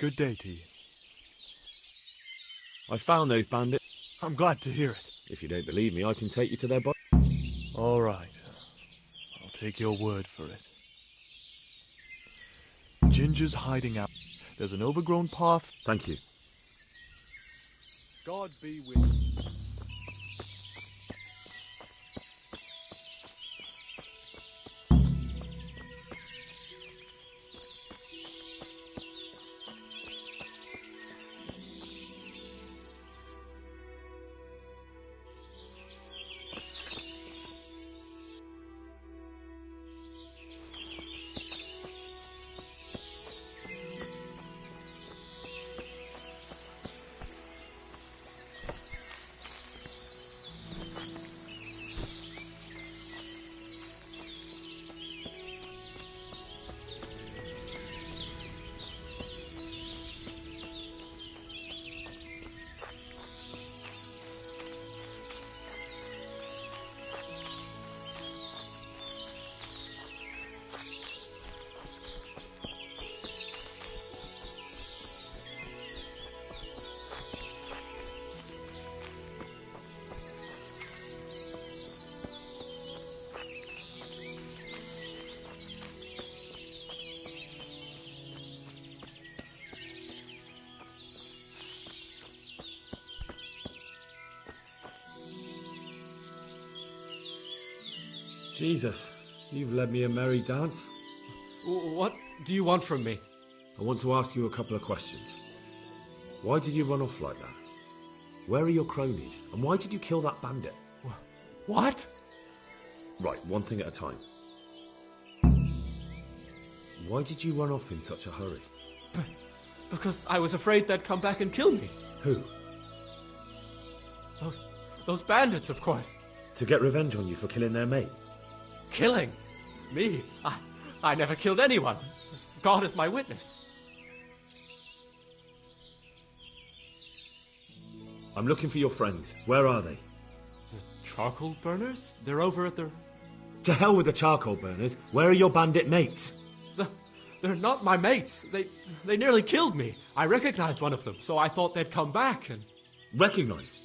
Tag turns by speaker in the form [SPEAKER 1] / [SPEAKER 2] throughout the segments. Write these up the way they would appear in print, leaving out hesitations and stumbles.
[SPEAKER 1] Good day to you.
[SPEAKER 2] I found those bandits.
[SPEAKER 1] I'm glad to hear it.
[SPEAKER 2] If you don't believe me, I can take you to their body.
[SPEAKER 1] All right. I'll take your word for it. Ginger's hiding out. There's an overgrown path.
[SPEAKER 2] Thank you.
[SPEAKER 1] God be with you.
[SPEAKER 2] Jesus, you've led me a merry dance.
[SPEAKER 3] What do you want from me?
[SPEAKER 2] I want to ask you a couple of questions. Why did you run off like that? Where are your cronies? And why did you kill that bandit?
[SPEAKER 3] What?
[SPEAKER 2] Right, one thing at a time. Why did you run off in such a hurry?
[SPEAKER 3] Because I was afraid they'd come back and kill me.
[SPEAKER 2] Who?
[SPEAKER 3] Those bandits, of course.
[SPEAKER 2] To get revenge on you for killing their mate?
[SPEAKER 3] Killing? Me? I never killed anyone. God is my witness.
[SPEAKER 2] I'm looking for your friends. Where are they?
[SPEAKER 3] The charcoal burners? They're over at the...
[SPEAKER 2] To hell with the charcoal burners. Where are your bandit mates?
[SPEAKER 3] They're not my mates. They nearly killed me. I recognized one of them, so I thought they'd come back and...
[SPEAKER 2] Recognized?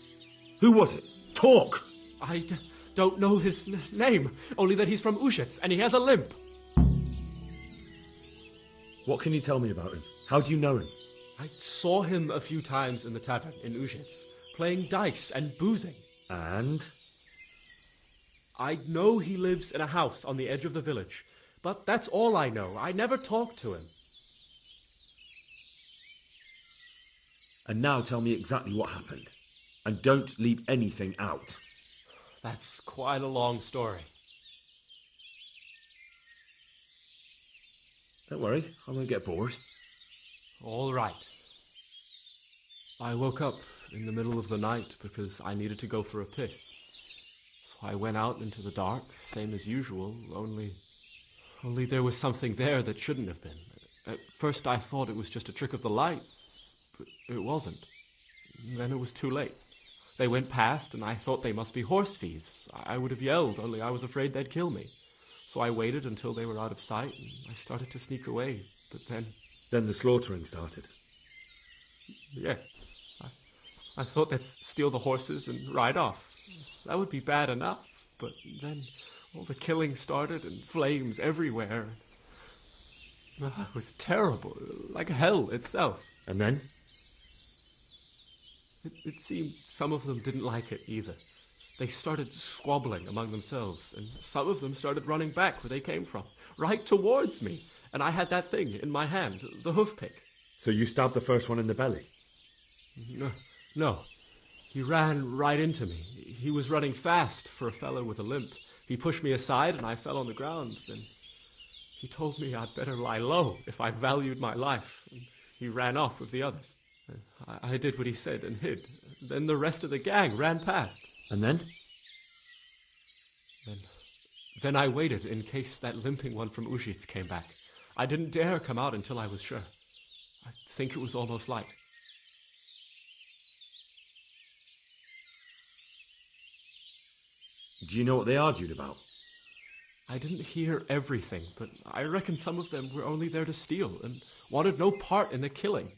[SPEAKER 2] Who was it? Talk!
[SPEAKER 3] I don't know his name, only that he's from Ushitz, and he has a limp.
[SPEAKER 2] What can you tell me about him? How do you know him?
[SPEAKER 3] I saw him a few times in the tavern in Ushitz, playing dice and boozing.
[SPEAKER 2] And?
[SPEAKER 3] I know he lives in a house on the edge of the village, but that's all I know. I never talked to him.
[SPEAKER 2] And now tell me exactly what happened. And don't leave anything out.
[SPEAKER 3] That's quite a long story.
[SPEAKER 2] Don't worry, I won't get bored.
[SPEAKER 3] All right. I woke up in the middle of the night because I needed to go for a piss. So I went out into the dark, same as usual, only there was something there that shouldn't have been. At first I thought it was just a trick of the light, but it wasn't. Then it was too late. They went past, and I thought they must be horse thieves. I would have yelled, only I was afraid they'd kill me. So I waited until they were out of sight, and I started to sneak away. But then...
[SPEAKER 2] Then the slaughtering started.
[SPEAKER 3] Yes. I thought they'd steal the horses and ride off. That would be bad enough. But then all the killing started, and flames everywhere. It was terrible, like hell itself.
[SPEAKER 2] And then?
[SPEAKER 3] It seemed some of them didn't like it either. They started squabbling among themselves, and some of them started running back where they came from, right towards me. And I had that thing in my hand, the hoof pick.
[SPEAKER 2] So you stabbed the first one in the belly?
[SPEAKER 3] No. He ran right into me. He was running fast for a fellow with a limp. He pushed me aside and I fell on the ground. Then he told me I'd better lie low if I valued my life. And he ran off with the others. I did what he said and hid. Then the rest of the gang ran past.
[SPEAKER 2] And then?
[SPEAKER 3] Then I waited in case that limping one from Ushitz came back. I didn't dare come out until I was sure. I think it was almost light.
[SPEAKER 2] Do you know what they argued about?
[SPEAKER 3] I didn't hear everything, but I reckon some of them were only there to steal and wanted no part in the killing.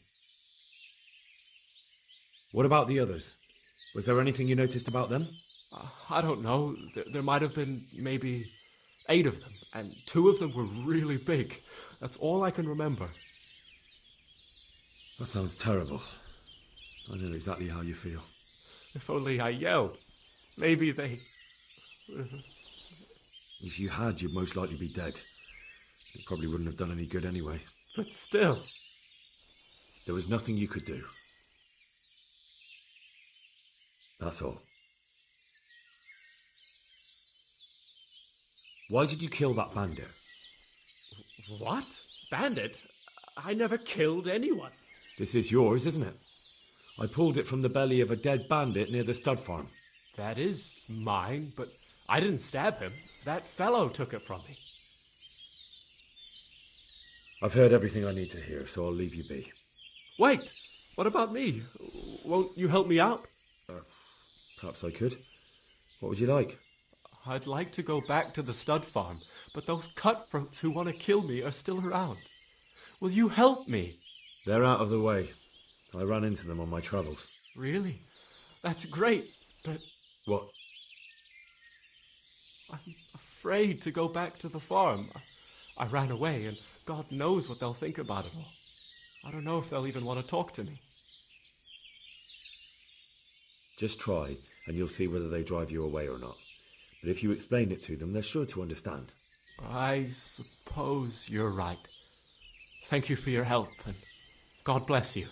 [SPEAKER 2] What about the others? Was there anything you noticed about them?
[SPEAKER 3] I don't know. There might have been maybe 8 of them, and 2 of them were really big. That's all I can remember.
[SPEAKER 2] That sounds terrible. I know exactly how you feel.
[SPEAKER 3] If only I yelled. Maybe they...
[SPEAKER 2] If you had, you'd most likely be dead. It probably wouldn't have done any good anyway.
[SPEAKER 3] But still...
[SPEAKER 2] There was nothing you could do. That's all. Why did you kill that bandit?
[SPEAKER 3] What? Bandit? I never killed anyone.
[SPEAKER 2] This is yours, isn't it? I pulled it from the belly of a dead bandit near the stud farm.
[SPEAKER 3] That is mine, but I didn't stab him. That fellow took it from me.
[SPEAKER 2] I've heard everything I need to hear, so I'll leave you be.
[SPEAKER 3] Wait! What about me? Won't you help me out?
[SPEAKER 2] Perhaps I could. What would you like?
[SPEAKER 3] I'd like to go back to the stud farm, but those cutthroats who want to kill me are still around. Will you help me?
[SPEAKER 2] They're out of the way. I ran into them on my travels.
[SPEAKER 3] Really? That's great, but...
[SPEAKER 2] What?
[SPEAKER 3] I'm afraid to go back to the farm. I ran away, and God knows what they'll think about it all. I don't know if they'll even want to talk to me.
[SPEAKER 2] Just try, and you'll see whether they drive you away or not. But if you explain it to them, they're sure to understand.
[SPEAKER 3] I suppose you're right. Thank you for your help, and God bless you.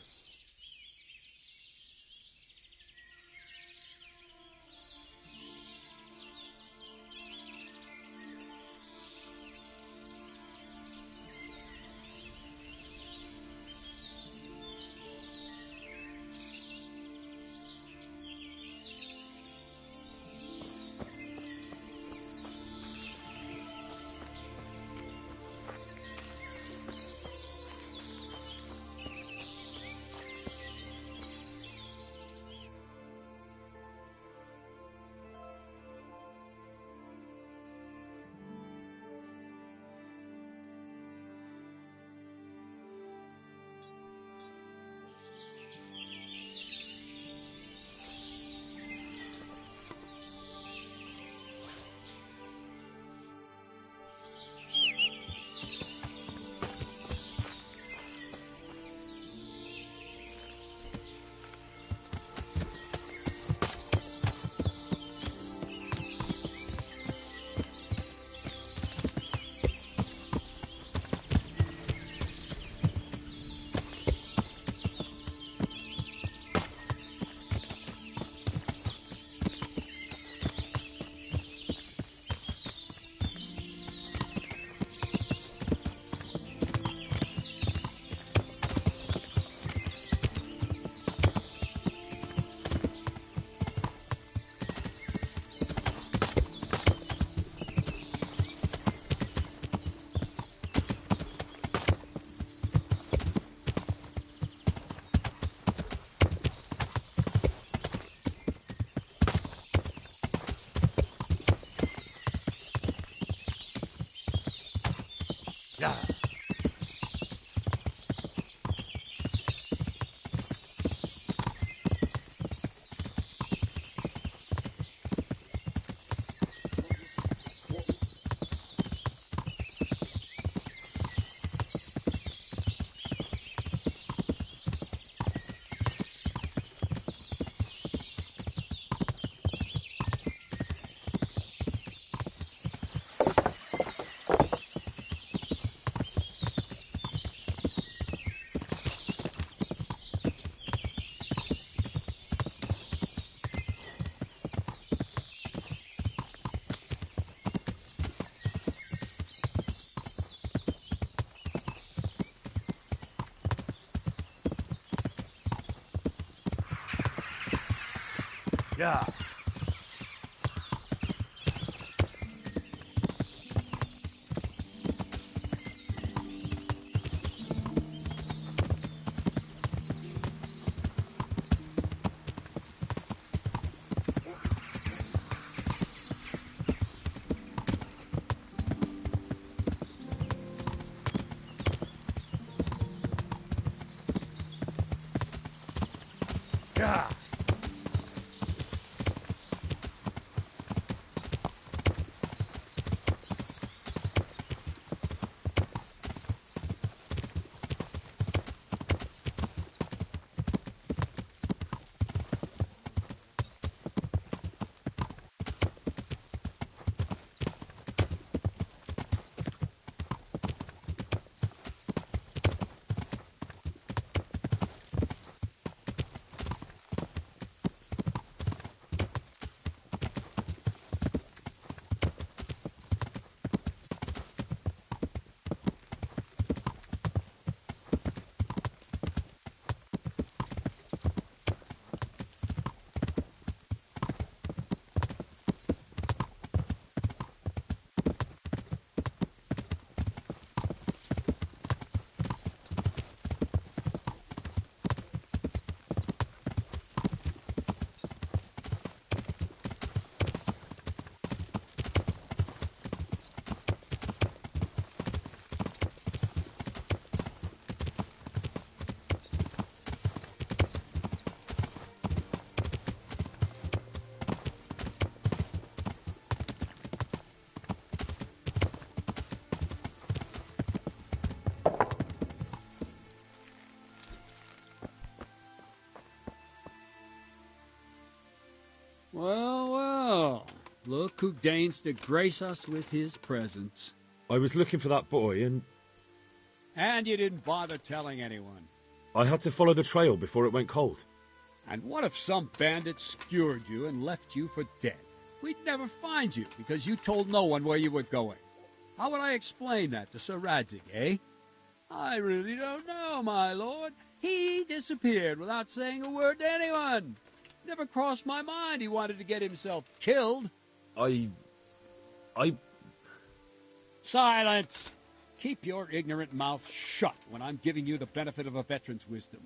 [SPEAKER 1] Yeah. Yeah. Yeah.
[SPEAKER 4] Well, well. Look who deigns to grace us with his presence.
[SPEAKER 2] I was looking for that boy, and
[SPEAKER 4] And you didn't bother telling anyone.
[SPEAKER 2] I had to follow the trail before it went cold.
[SPEAKER 4] And what if some bandit skewered you and left you for dead? We'd never find you because you told no one where you were going. How would I explain that to Sir Radzig, eh? I really don't know, my lord. He disappeared without saying a word to anyone. Never crossed my mind he wanted to get himself killed.
[SPEAKER 2] I...
[SPEAKER 4] Silence! Keep your ignorant mouth shut when I'm giving you the benefit of a veteran's wisdom.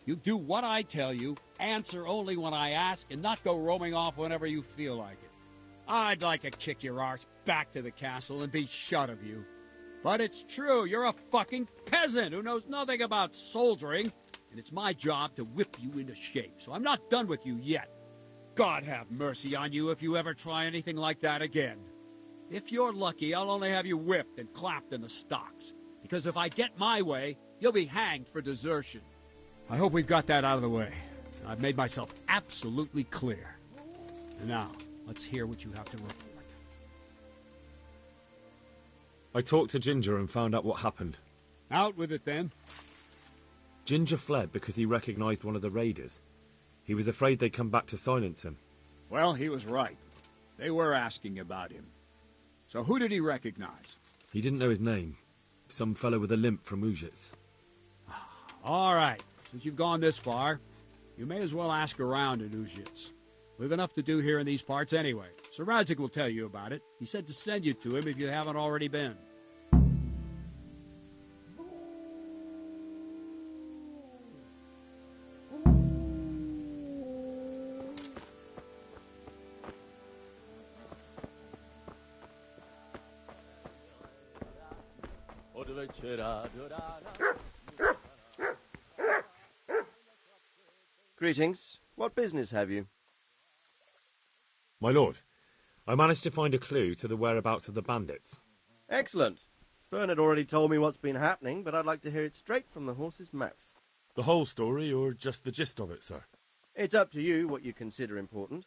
[SPEAKER 4] You do what I tell you, answer only when I ask, and not go roaming off whenever you feel like it. I'd like to kick your arse back to the castle and be shut of you. But it's true, you're a fucking peasant who knows nothing about soldiering, and it's my job to whip you into shape, so I'm not done with you yet. God have mercy on you if you ever try anything like that again. If you're lucky, I'll only have you whipped and clapped in the stocks, because if I get my way, you'll be hanged for desertion. I hope we've got that out of the way. I've made myself absolutely clear. And now, let's hear what you have to report.
[SPEAKER 2] I talked to Ginger and found out what happened.
[SPEAKER 4] Out with it, then.
[SPEAKER 2] Ginger fled because he recognized one of the raiders. He was afraid they'd come back to silence him.
[SPEAKER 4] Well, he was right. They were asking about him. So who did he recognize?
[SPEAKER 2] He didn't know his name. Some fellow with a limp from Ujits.
[SPEAKER 4] All right. Since you've gone this far, you may as well ask around in Ujits. We've enough to do here in these parts anyway. Sir Radzig will tell you about it. He said to send you to him if you haven't already been.
[SPEAKER 5] Greetings. What business have you?
[SPEAKER 2] My lord, I managed to find a clue to the whereabouts of the bandits.
[SPEAKER 5] Excellent. Bernard already told me what's been happening, but I'd like to hear it straight from the horse's mouth.
[SPEAKER 2] The whole story, or just the gist of it, sir?
[SPEAKER 5] It's up to you what you consider important.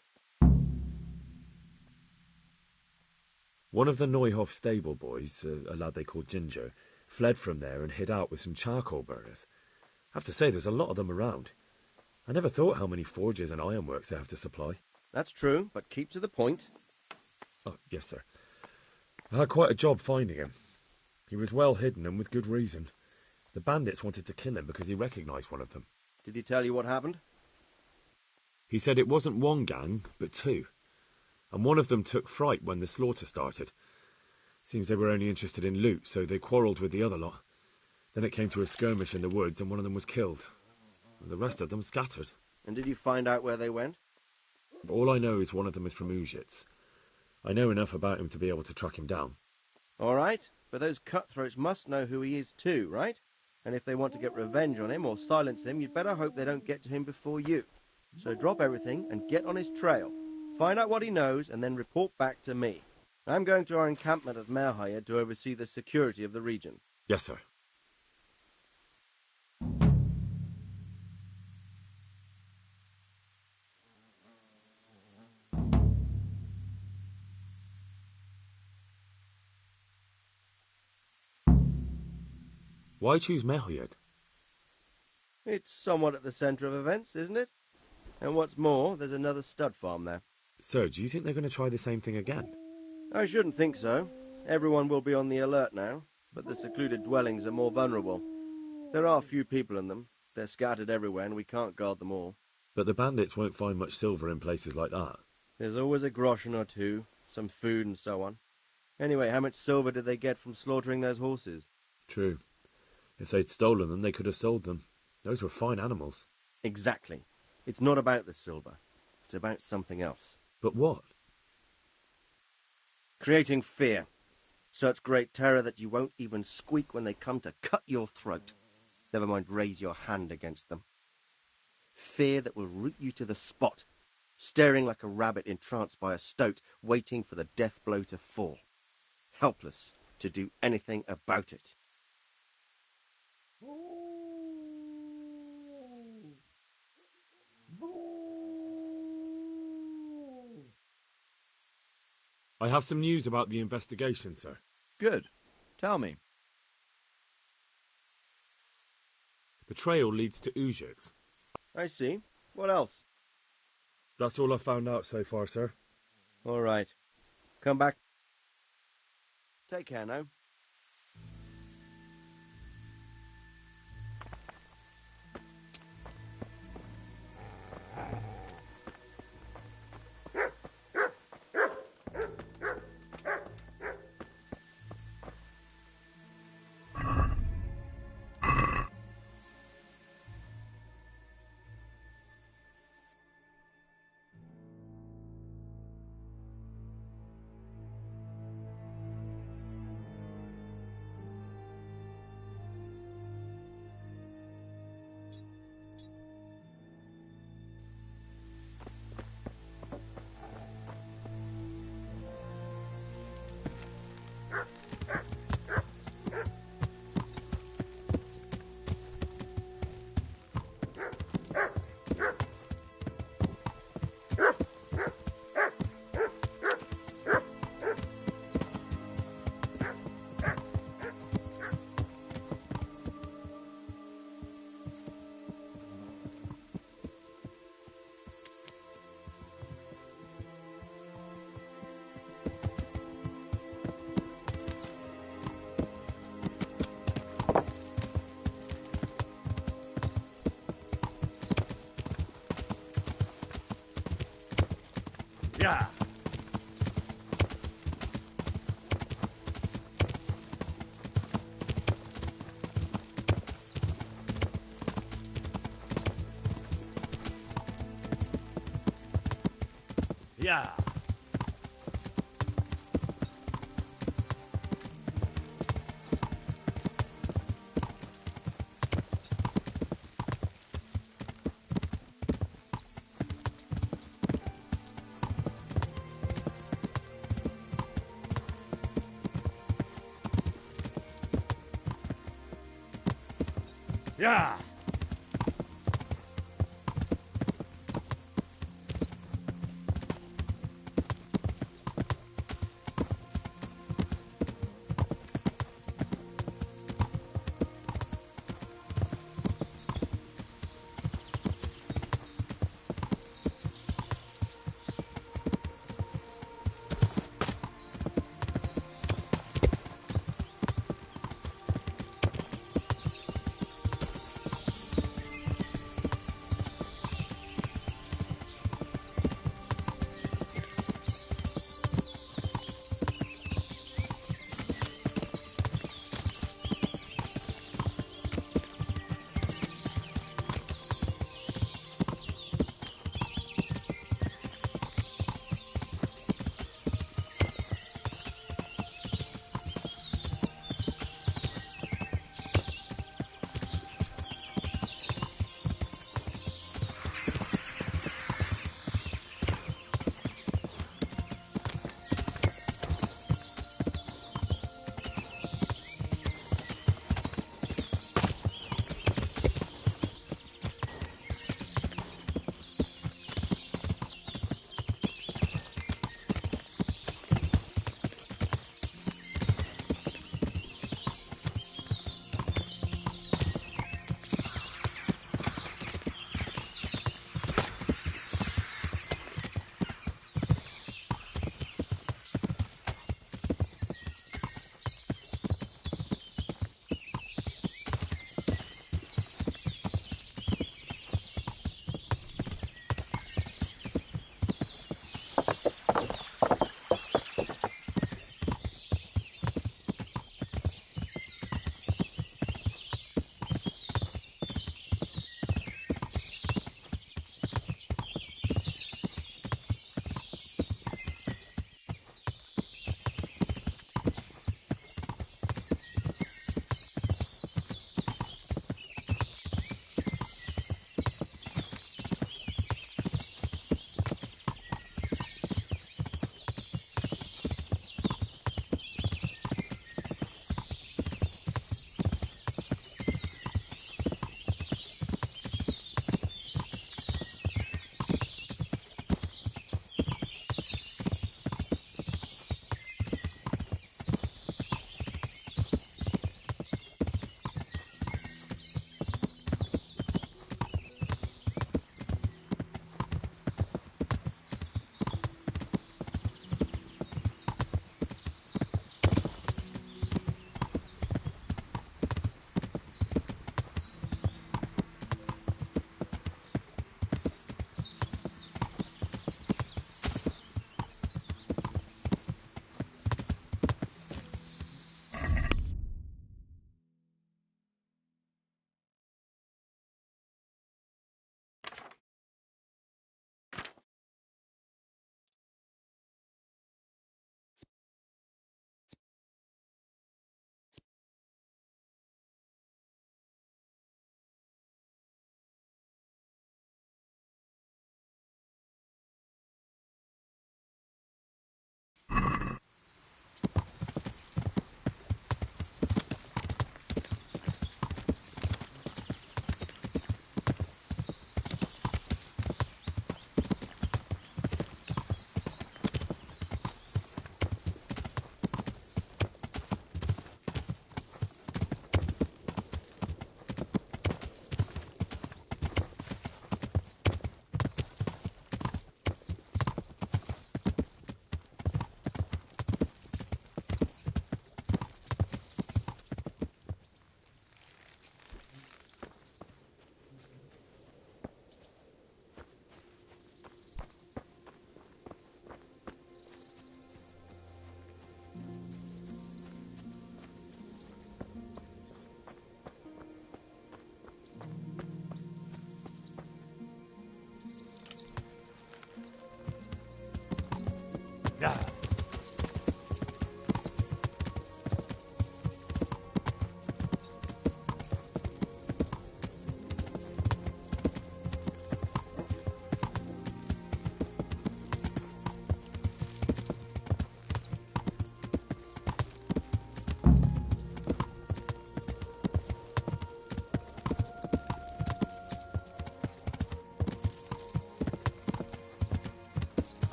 [SPEAKER 2] One of the Neuhoff stable boys, a lad they called Ginger, fled from there and hid out with some charcoal burners. I have to say, there's a lot of them around. I never thought how many forges and ironworks they have to supply.
[SPEAKER 5] That's true, but keep to the point.
[SPEAKER 2] Oh, yes, sir. I had quite a job finding him. He was well hidden and with good reason. The bandits wanted to kill him because he recognized one of them.
[SPEAKER 5] Did he tell you what happened?
[SPEAKER 2] He said it wasn't one gang, but two. And one of them took fright when the slaughter started. Seems they were only interested in loot, so they quarrelled with the other lot. Then it came to a skirmish in the woods and one of them was killed. And the rest of them scattered.
[SPEAKER 5] And did you find out where they went?
[SPEAKER 2] All I know is one of them is from Ujits. I know enough about him to be able to track him down.
[SPEAKER 5] All right, but those cutthroats must know who he is too, right? And if they want to get revenge on him or silence him, you'd better hope they don't get to him before you. So drop everything and get on his trail. Find out what he knows and then report back to me. I'm going to our encampment at Merhayed to oversee the security of the region.
[SPEAKER 2] Yes, sir. Why choose Merhayed?
[SPEAKER 5] It's somewhat at the centre of events, isn't it? And what's more, there's another stud farm there.
[SPEAKER 2] Sir, do you think they're going to try the same thing again?
[SPEAKER 5] I shouldn't think so. Everyone will be on the alert now, but the secluded dwellings are more vulnerable. There are few people in them. They're scattered everywhere and we can't guard them all.
[SPEAKER 2] But the bandits won't find much silver in places like that.
[SPEAKER 5] There's always a groschen or two, some food and so on. Anyway, how much silver did they get from slaughtering those horses?
[SPEAKER 2] True. If they'd stolen them, they could have sold them. Those were fine animals.
[SPEAKER 5] Exactly. It's not about the silver. It's about something else.
[SPEAKER 2] But what?
[SPEAKER 5] Creating fear. Such great terror that you won't even squeak when they come to cut your throat. Never mind raise your hand against them. Fear that will root you to the spot, staring like a rabbit entranced by a stoat, waiting for the death blow to fall. Helpless to do anything about it.
[SPEAKER 2] I have some news about the investigation, sir.
[SPEAKER 6] Good. Tell me.
[SPEAKER 2] The trail leads to Ujits.
[SPEAKER 5] I see. What else?
[SPEAKER 2] That's all I've found out so far, sir.
[SPEAKER 5] All right. Come back. Take care now.
[SPEAKER 1] Yeah. Yeah. Yeah.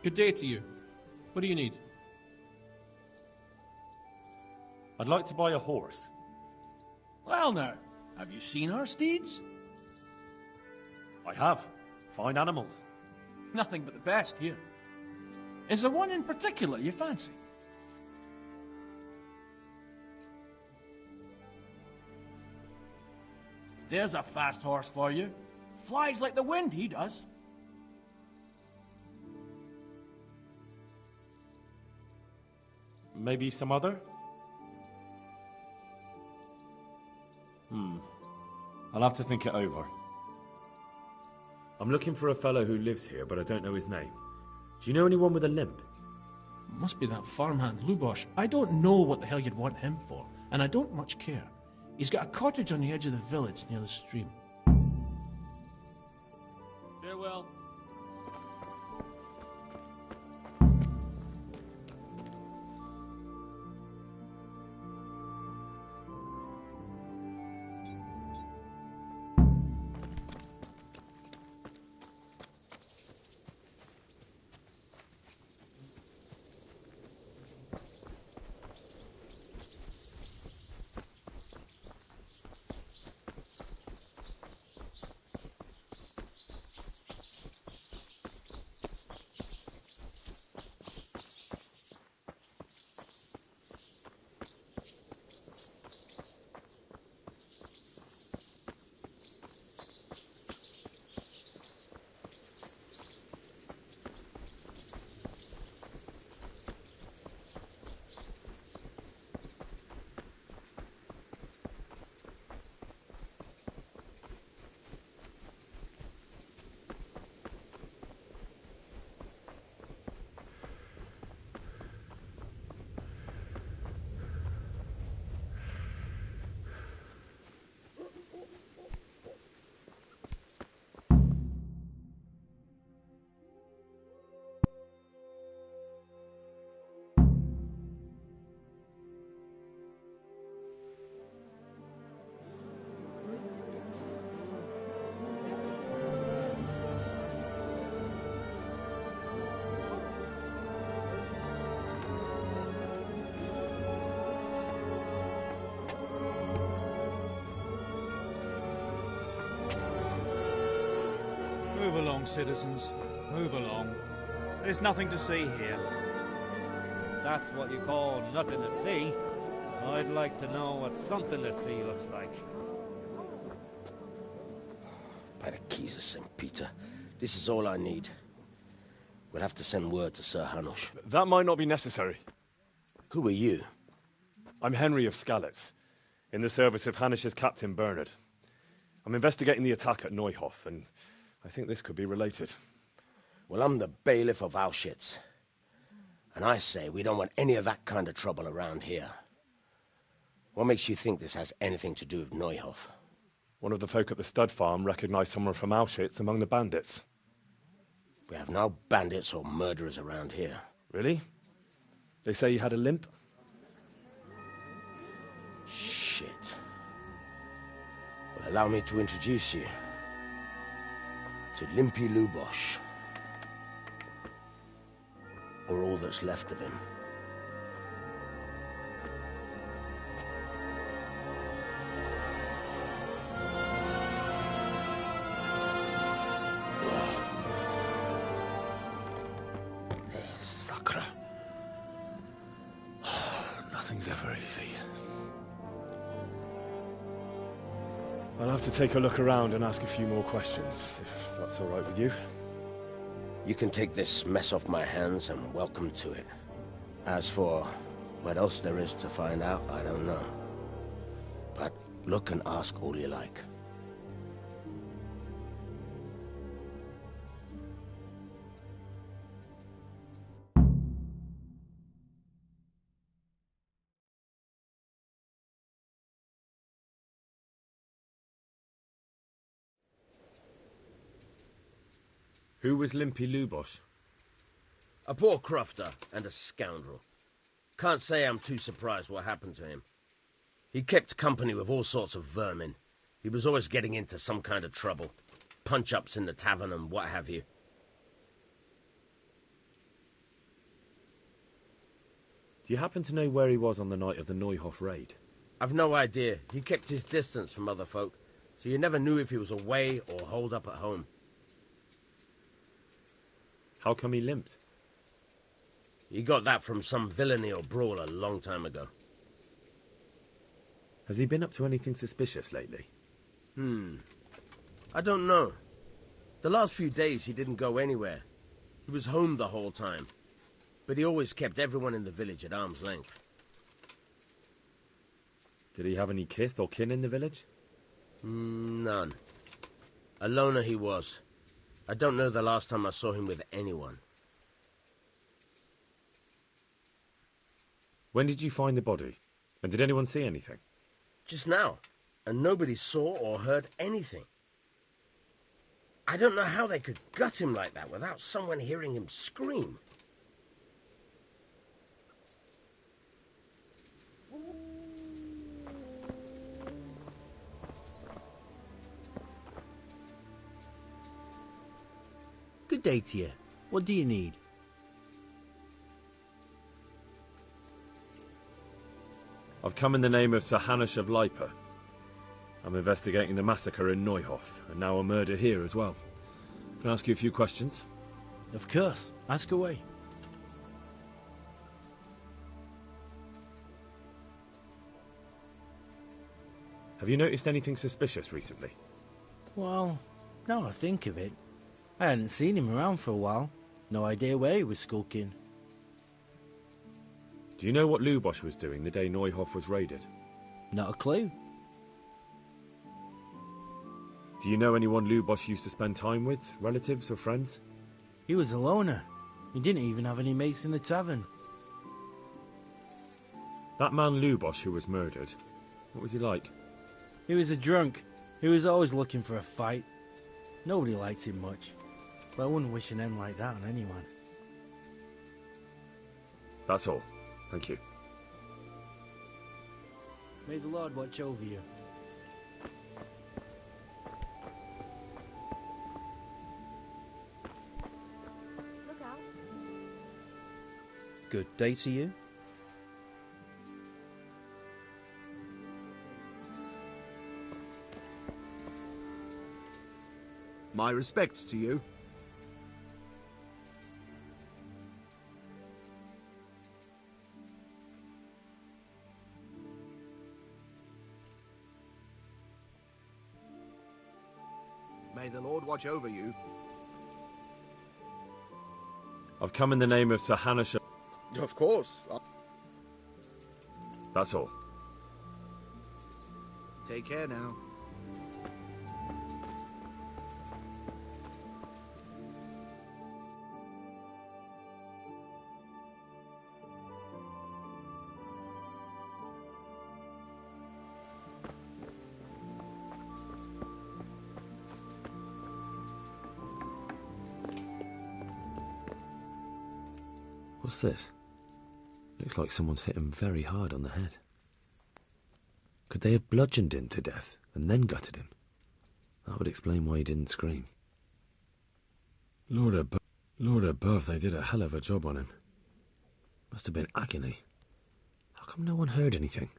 [SPEAKER 7] Good day to you. What do you need?
[SPEAKER 8] I'd like to buy a horse.
[SPEAKER 6] Well now, have you seen our steeds?
[SPEAKER 8] I have. Fine animals.
[SPEAKER 6] Nothing but the best here. Is there one in particular you fancy? There's a fast horse for you. Flies like the wind, he does.
[SPEAKER 8] Maybe some other? I'll have to think it over.
[SPEAKER 2] I'm looking for a fellow who lives here, but I don't know his name. Do you know anyone with a limp?
[SPEAKER 7] Must be that farmhand Lubosh. I don't know what the hell you'd want him for, and I don't much care. He's got a cottage on the edge of the village near the stream.
[SPEAKER 3] Farewell.
[SPEAKER 9] Move along, citizens. Move along. There's nothing to see here.
[SPEAKER 10] That's what you call nothing to see. I'd like to know what something to see looks like.
[SPEAKER 11] By the keys of St. Peter, this is all I need. We'll have to send word to Sir Hanush.
[SPEAKER 2] That might not be necessary.
[SPEAKER 11] Who are you?
[SPEAKER 2] I'm Henry of Skalitz, in the service of Hanush's Captain Bernard. I'm investigating the attack at Neuhof, and I think this could be related.
[SPEAKER 11] Well, I'm the bailiff of Auschwitz. And I say we don't want any of that kind of trouble around here. What makes you think this has anything to do with Neuhof?
[SPEAKER 2] One of the folk at the stud farm recognized someone from Auschwitz among the bandits.
[SPEAKER 11] We have no bandits or murderers around here.
[SPEAKER 2] Really? They say he had a limp?
[SPEAKER 11] Shit. Well, allow me to introduce you to Limpy Lubosh. Or all that's left of him.
[SPEAKER 2] Sakra. Nothing's ever easy. I'll have to take a look around and ask a few more questions, if that's all right with you.
[SPEAKER 11] You can take this mess off my hands and welcome to it. As for what else there is to find out, I don't know. But look and ask all you like.
[SPEAKER 2] Who was Limpy Lubosh?
[SPEAKER 11] A poor crofter and a scoundrel. Can't say I'm too surprised what happened to him. He kept company with all sorts of vermin. He was always getting into some kind of trouble. Punch-ups in the tavern and what have you.
[SPEAKER 2] Do you happen to know where he was on the night of the Neuhof raid?
[SPEAKER 11] I've no idea. He kept his distance from other folk, so you never knew if he was away or holed up at home.
[SPEAKER 2] How come he limped?
[SPEAKER 11] He got that from some villainy or brawl a long time ago.
[SPEAKER 2] Has he been up to anything suspicious lately?
[SPEAKER 11] I don't know. The last few days he didn't go anywhere. He was home the whole time. But he always kept everyone in the village at arm's length.
[SPEAKER 2] Did he have any kith or kin in the village?
[SPEAKER 11] None. A loner he was. I don't know the last time I saw him with anyone.
[SPEAKER 2] When did you find the body? And did anyone see anything?
[SPEAKER 11] Just now. And nobody saw or heard anything. I don't know how they could gut him like that without someone hearing him scream.
[SPEAKER 12] Good day to you. What do you need?
[SPEAKER 2] I've come in the name of Sir Hanush of Lipa. I'm investigating the massacre in Neuhof, and now a murder here as well. Can I ask you a few questions?
[SPEAKER 12] Of course. Ask away.
[SPEAKER 2] Have you noticed anything suspicious recently?
[SPEAKER 12] Well, now I think of it, I hadn't seen him around for a while. No idea where he was skulking.
[SPEAKER 2] Do you know what Lubosh was doing the day Neuhof was raided?
[SPEAKER 12] Not a clue.
[SPEAKER 2] Do you know anyone Lubosh used to spend time with? Relatives or friends?
[SPEAKER 12] He was a loner. He didn't even have any mates in the tavern.
[SPEAKER 2] That man Lubosh who was murdered, what was he like?
[SPEAKER 12] He was a drunk. He was always looking for a fight. Nobody liked him much. But I wouldn't wish an end like that on anyone.
[SPEAKER 2] That's all. Thank you.
[SPEAKER 12] May the Lord watch over you.
[SPEAKER 13] Look out.
[SPEAKER 9] Good day to you.
[SPEAKER 14] My respects to you. May the Lord watch over you.
[SPEAKER 2] I've come in the name of Sir Hanush.
[SPEAKER 14] Of course.
[SPEAKER 2] That's all.
[SPEAKER 14] Take care now.
[SPEAKER 2] What's this? Looks like someone's hit him very hard on the head. Could they have bludgeoned him to death and then gutted him? That would explain why he didn't scream. Lord above, they did a hell of a job on him. Must have been agony. How come no one heard anything?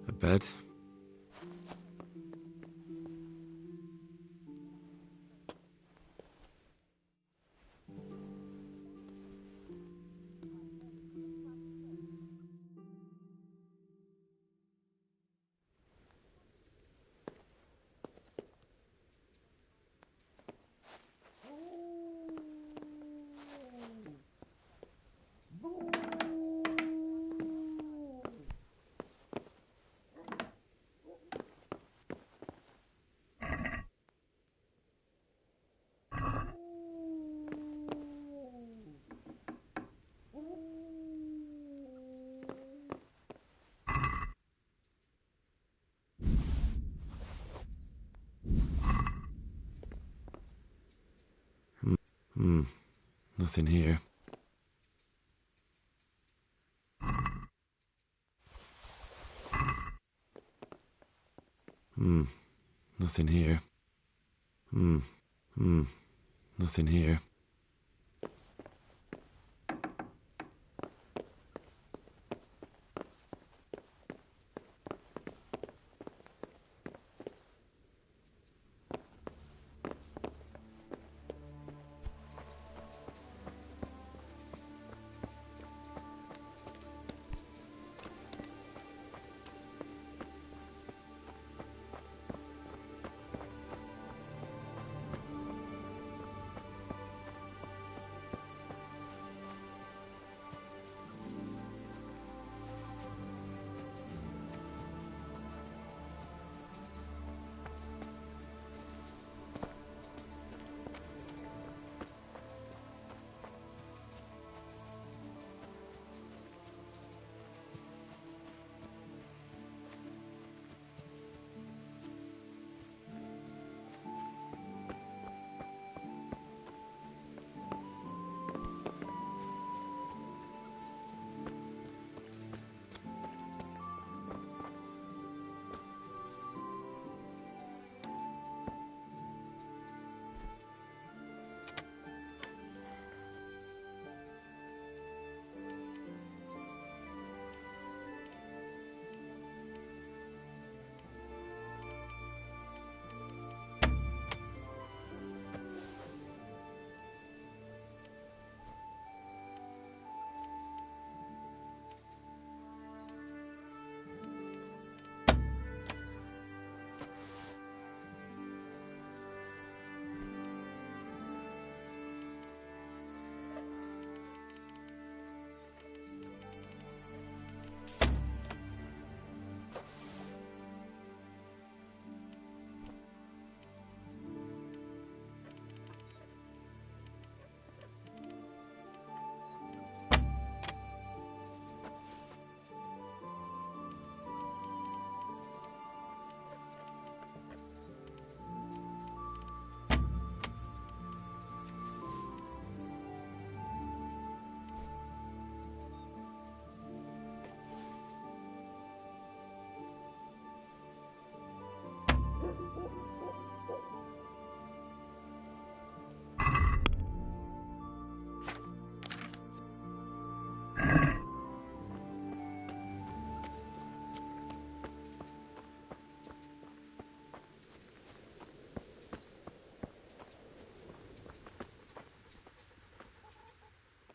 [SPEAKER 2] A bed. Nothing here. Nothing here. Nothing here.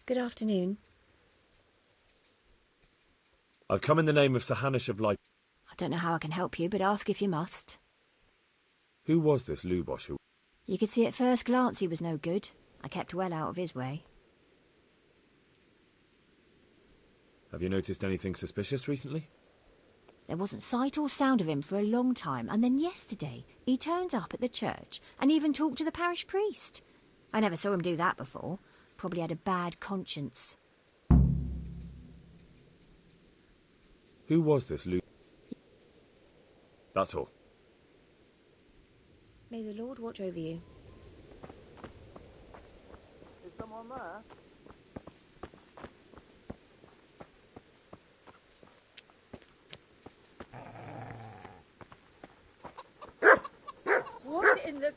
[SPEAKER 13] Good afternoon.
[SPEAKER 2] I've come in the name of Sir Hanish of Light.
[SPEAKER 13] I don't know how I can help you, but ask if you must.
[SPEAKER 2] Who was this Lubosh who...
[SPEAKER 13] You could see at first glance he was no good. I kept well out of his way.
[SPEAKER 2] Have you noticed anything suspicious recently?
[SPEAKER 13] There wasn't sight or sound of him for a long time, and then yesterday he turned up at the church and even talked to the parish priest. I never saw him do that before. Probably had a bad conscience.
[SPEAKER 2] Who was this Lu... That's all.
[SPEAKER 13] May the Lord watch over you.
[SPEAKER 5] Is someone there?
[SPEAKER 13] What in the...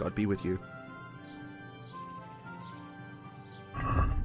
[SPEAKER 14] God be with you. Farewell.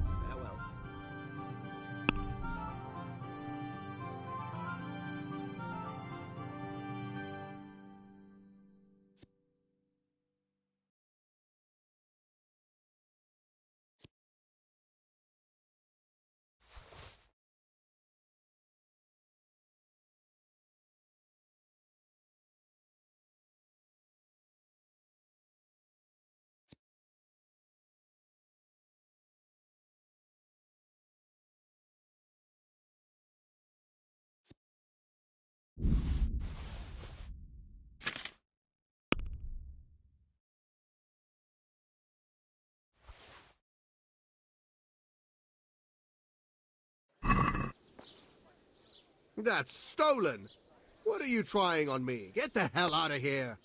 [SPEAKER 14] That's stolen! What are you trying on me? Get the hell out of here!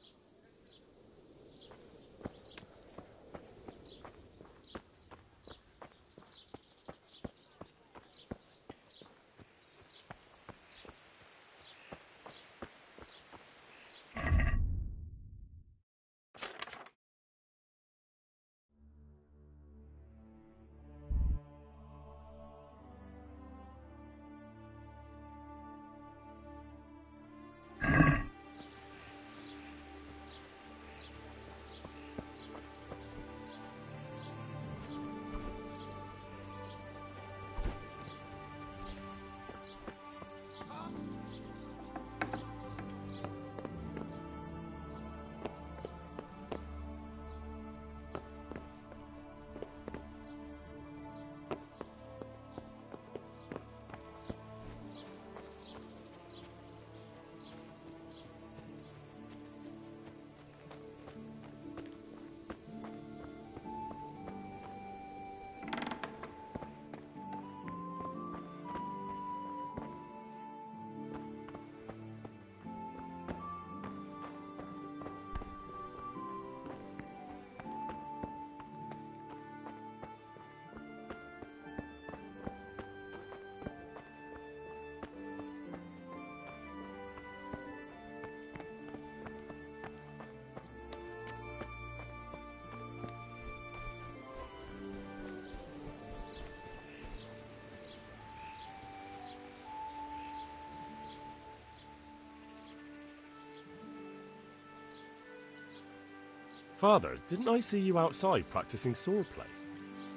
[SPEAKER 15] Father, didn't I see you outside practicing swordplay?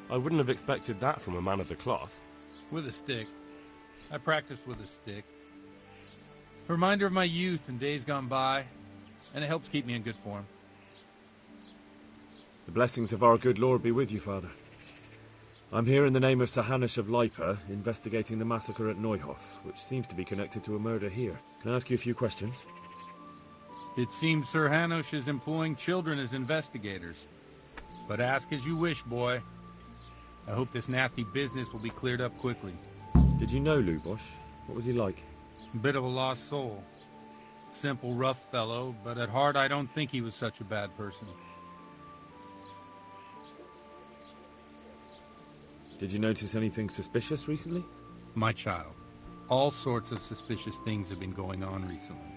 [SPEAKER 15] I wouldn't have expected that from a man of the cloth.
[SPEAKER 9] With a stick. I practice with a stick. A reminder of my youth and days gone by, and it helps keep me in good form.
[SPEAKER 2] The blessings of our good Lord be with you, Father. I'm here in the name of Sir Hanush of Lipa, investigating the massacre at Neuhof, which seems to be connected to a murder here. Can I ask you a few questions?
[SPEAKER 9] It seems Sir Hanush is employing children as investigators. But ask as you wish, boy. I hope this nasty business will be cleared up quickly.
[SPEAKER 2] Did you know Lubosh? What was he like?
[SPEAKER 9] A bit of a lost soul. Simple, rough fellow, but at heart I don't think he was such a bad person.
[SPEAKER 2] Did you notice anything suspicious recently?
[SPEAKER 9] My child, all sorts of suspicious things have been going on recently.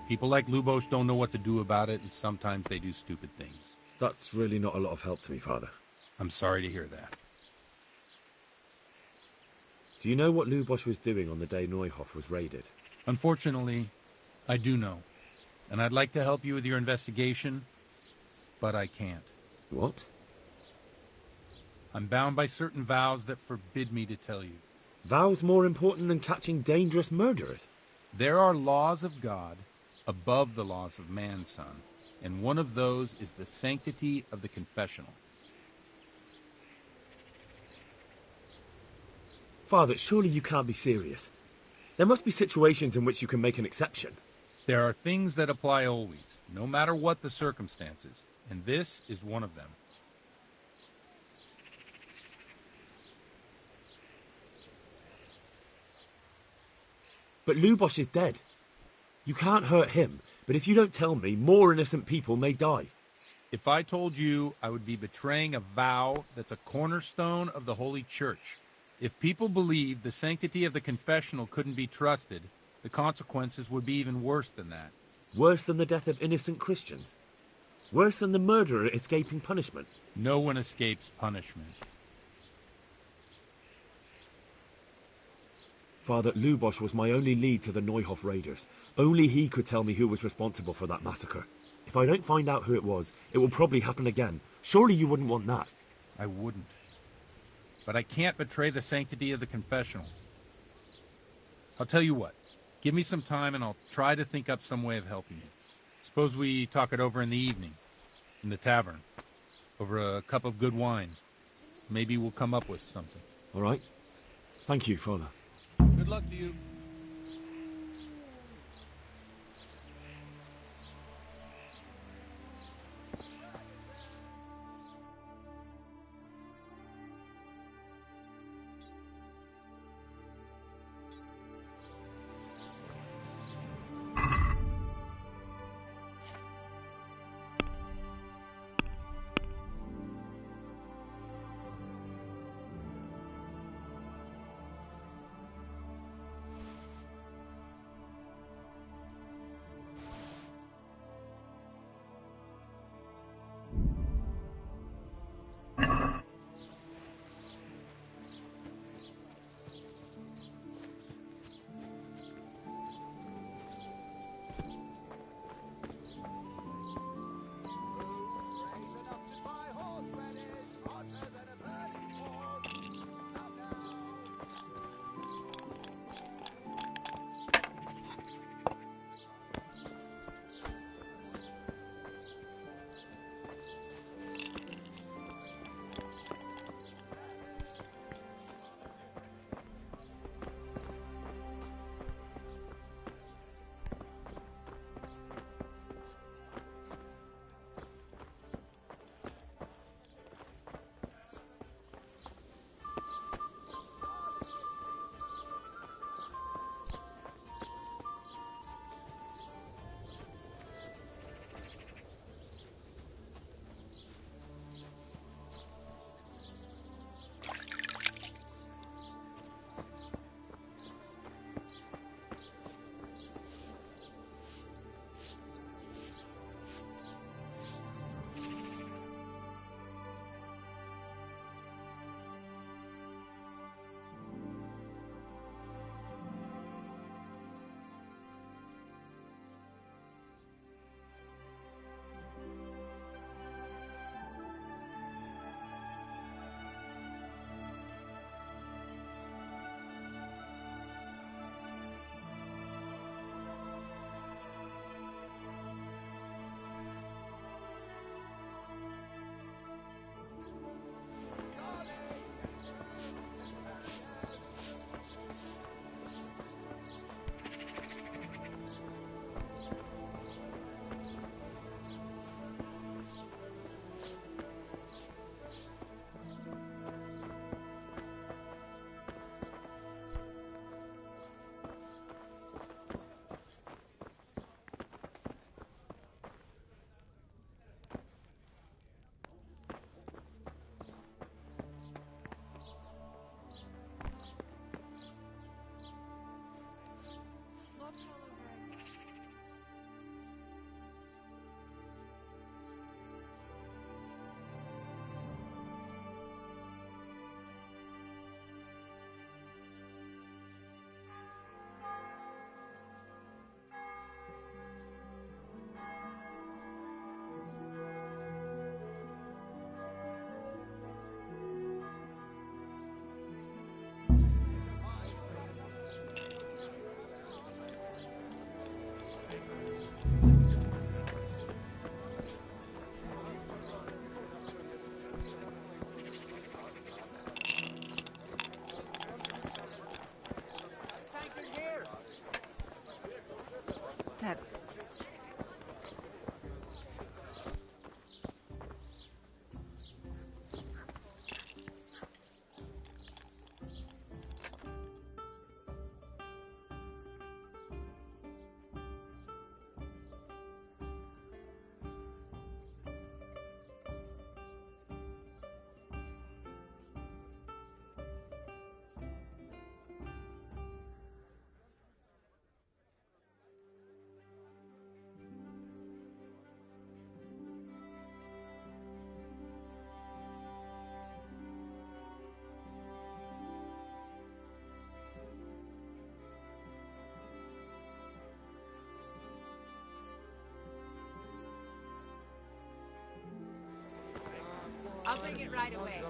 [SPEAKER 9] People like Lubosh don't know what to do about it, and sometimes they do stupid things.
[SPEAKER 2] That's really not a lot of help to me, Father.
[SPEAKER 9] I'm sorry to hear that.
[SPEAKER 2] Do you know what Lubosh was doing on the day Neuhof was raided?
[SPEAKER 9] Unfortunately, I do know. And I'd like to help you with your investigation, but I can't.
[SPEAKER 2] What?
[SPEAKER 9] I'm bound by certain vows that forbid me to tell you.
[SPEAKER 2] Vows more important than catching dangerous murderers?
[SPEAKER 9] There are laws of God above the laws of man, son, and one of those is the sanctity of the confessional.
[SPEAKER 2] Father, surely you can't be serious. There must be situations in which you can make an exception.
[SPEAKER 9] There are things that apply always, no matter what the circumstances, and this is one of them.
[SPEAKER 2] But Lubosh is dead. You can't hurt him, but if you don't tell me, more innocent people may die.
[SPEAKER 9] If I told you, I would be betraying a vow that's a cornerstone of the Holy Church. If people believed the sanctity of the confessional couldn't be trusted, the consequences would be even worse than that.
[SPEAKER 2] Worse than the death of innocent Christians? Worse than the murderer escaping punishment.
[SPEAKER 9] No one escapes punishment.
[SPEAKER 2] Father, Lubosh was my only lead to the Neuhof raiders. Only he could tell me who was responsible for that massacre. If I don't find out who it was, it will probably happen again. Surely you wouldn't want that.
[SPEAKER 9] I wouldn't. But I can't betray the sanctity of the confessional. I'll tell you what. Give me some time and I'll try to think up some way of helping you. Suppose we talk it over in the evening. In the tavern. Over a cup of good wine. Maybe we'll come up with something.
[SPEAKER 2] All right. Thank you, Father.
[SPEAKER 4] Good luck to you.
[SPEAKER 16] I'll bring it right away.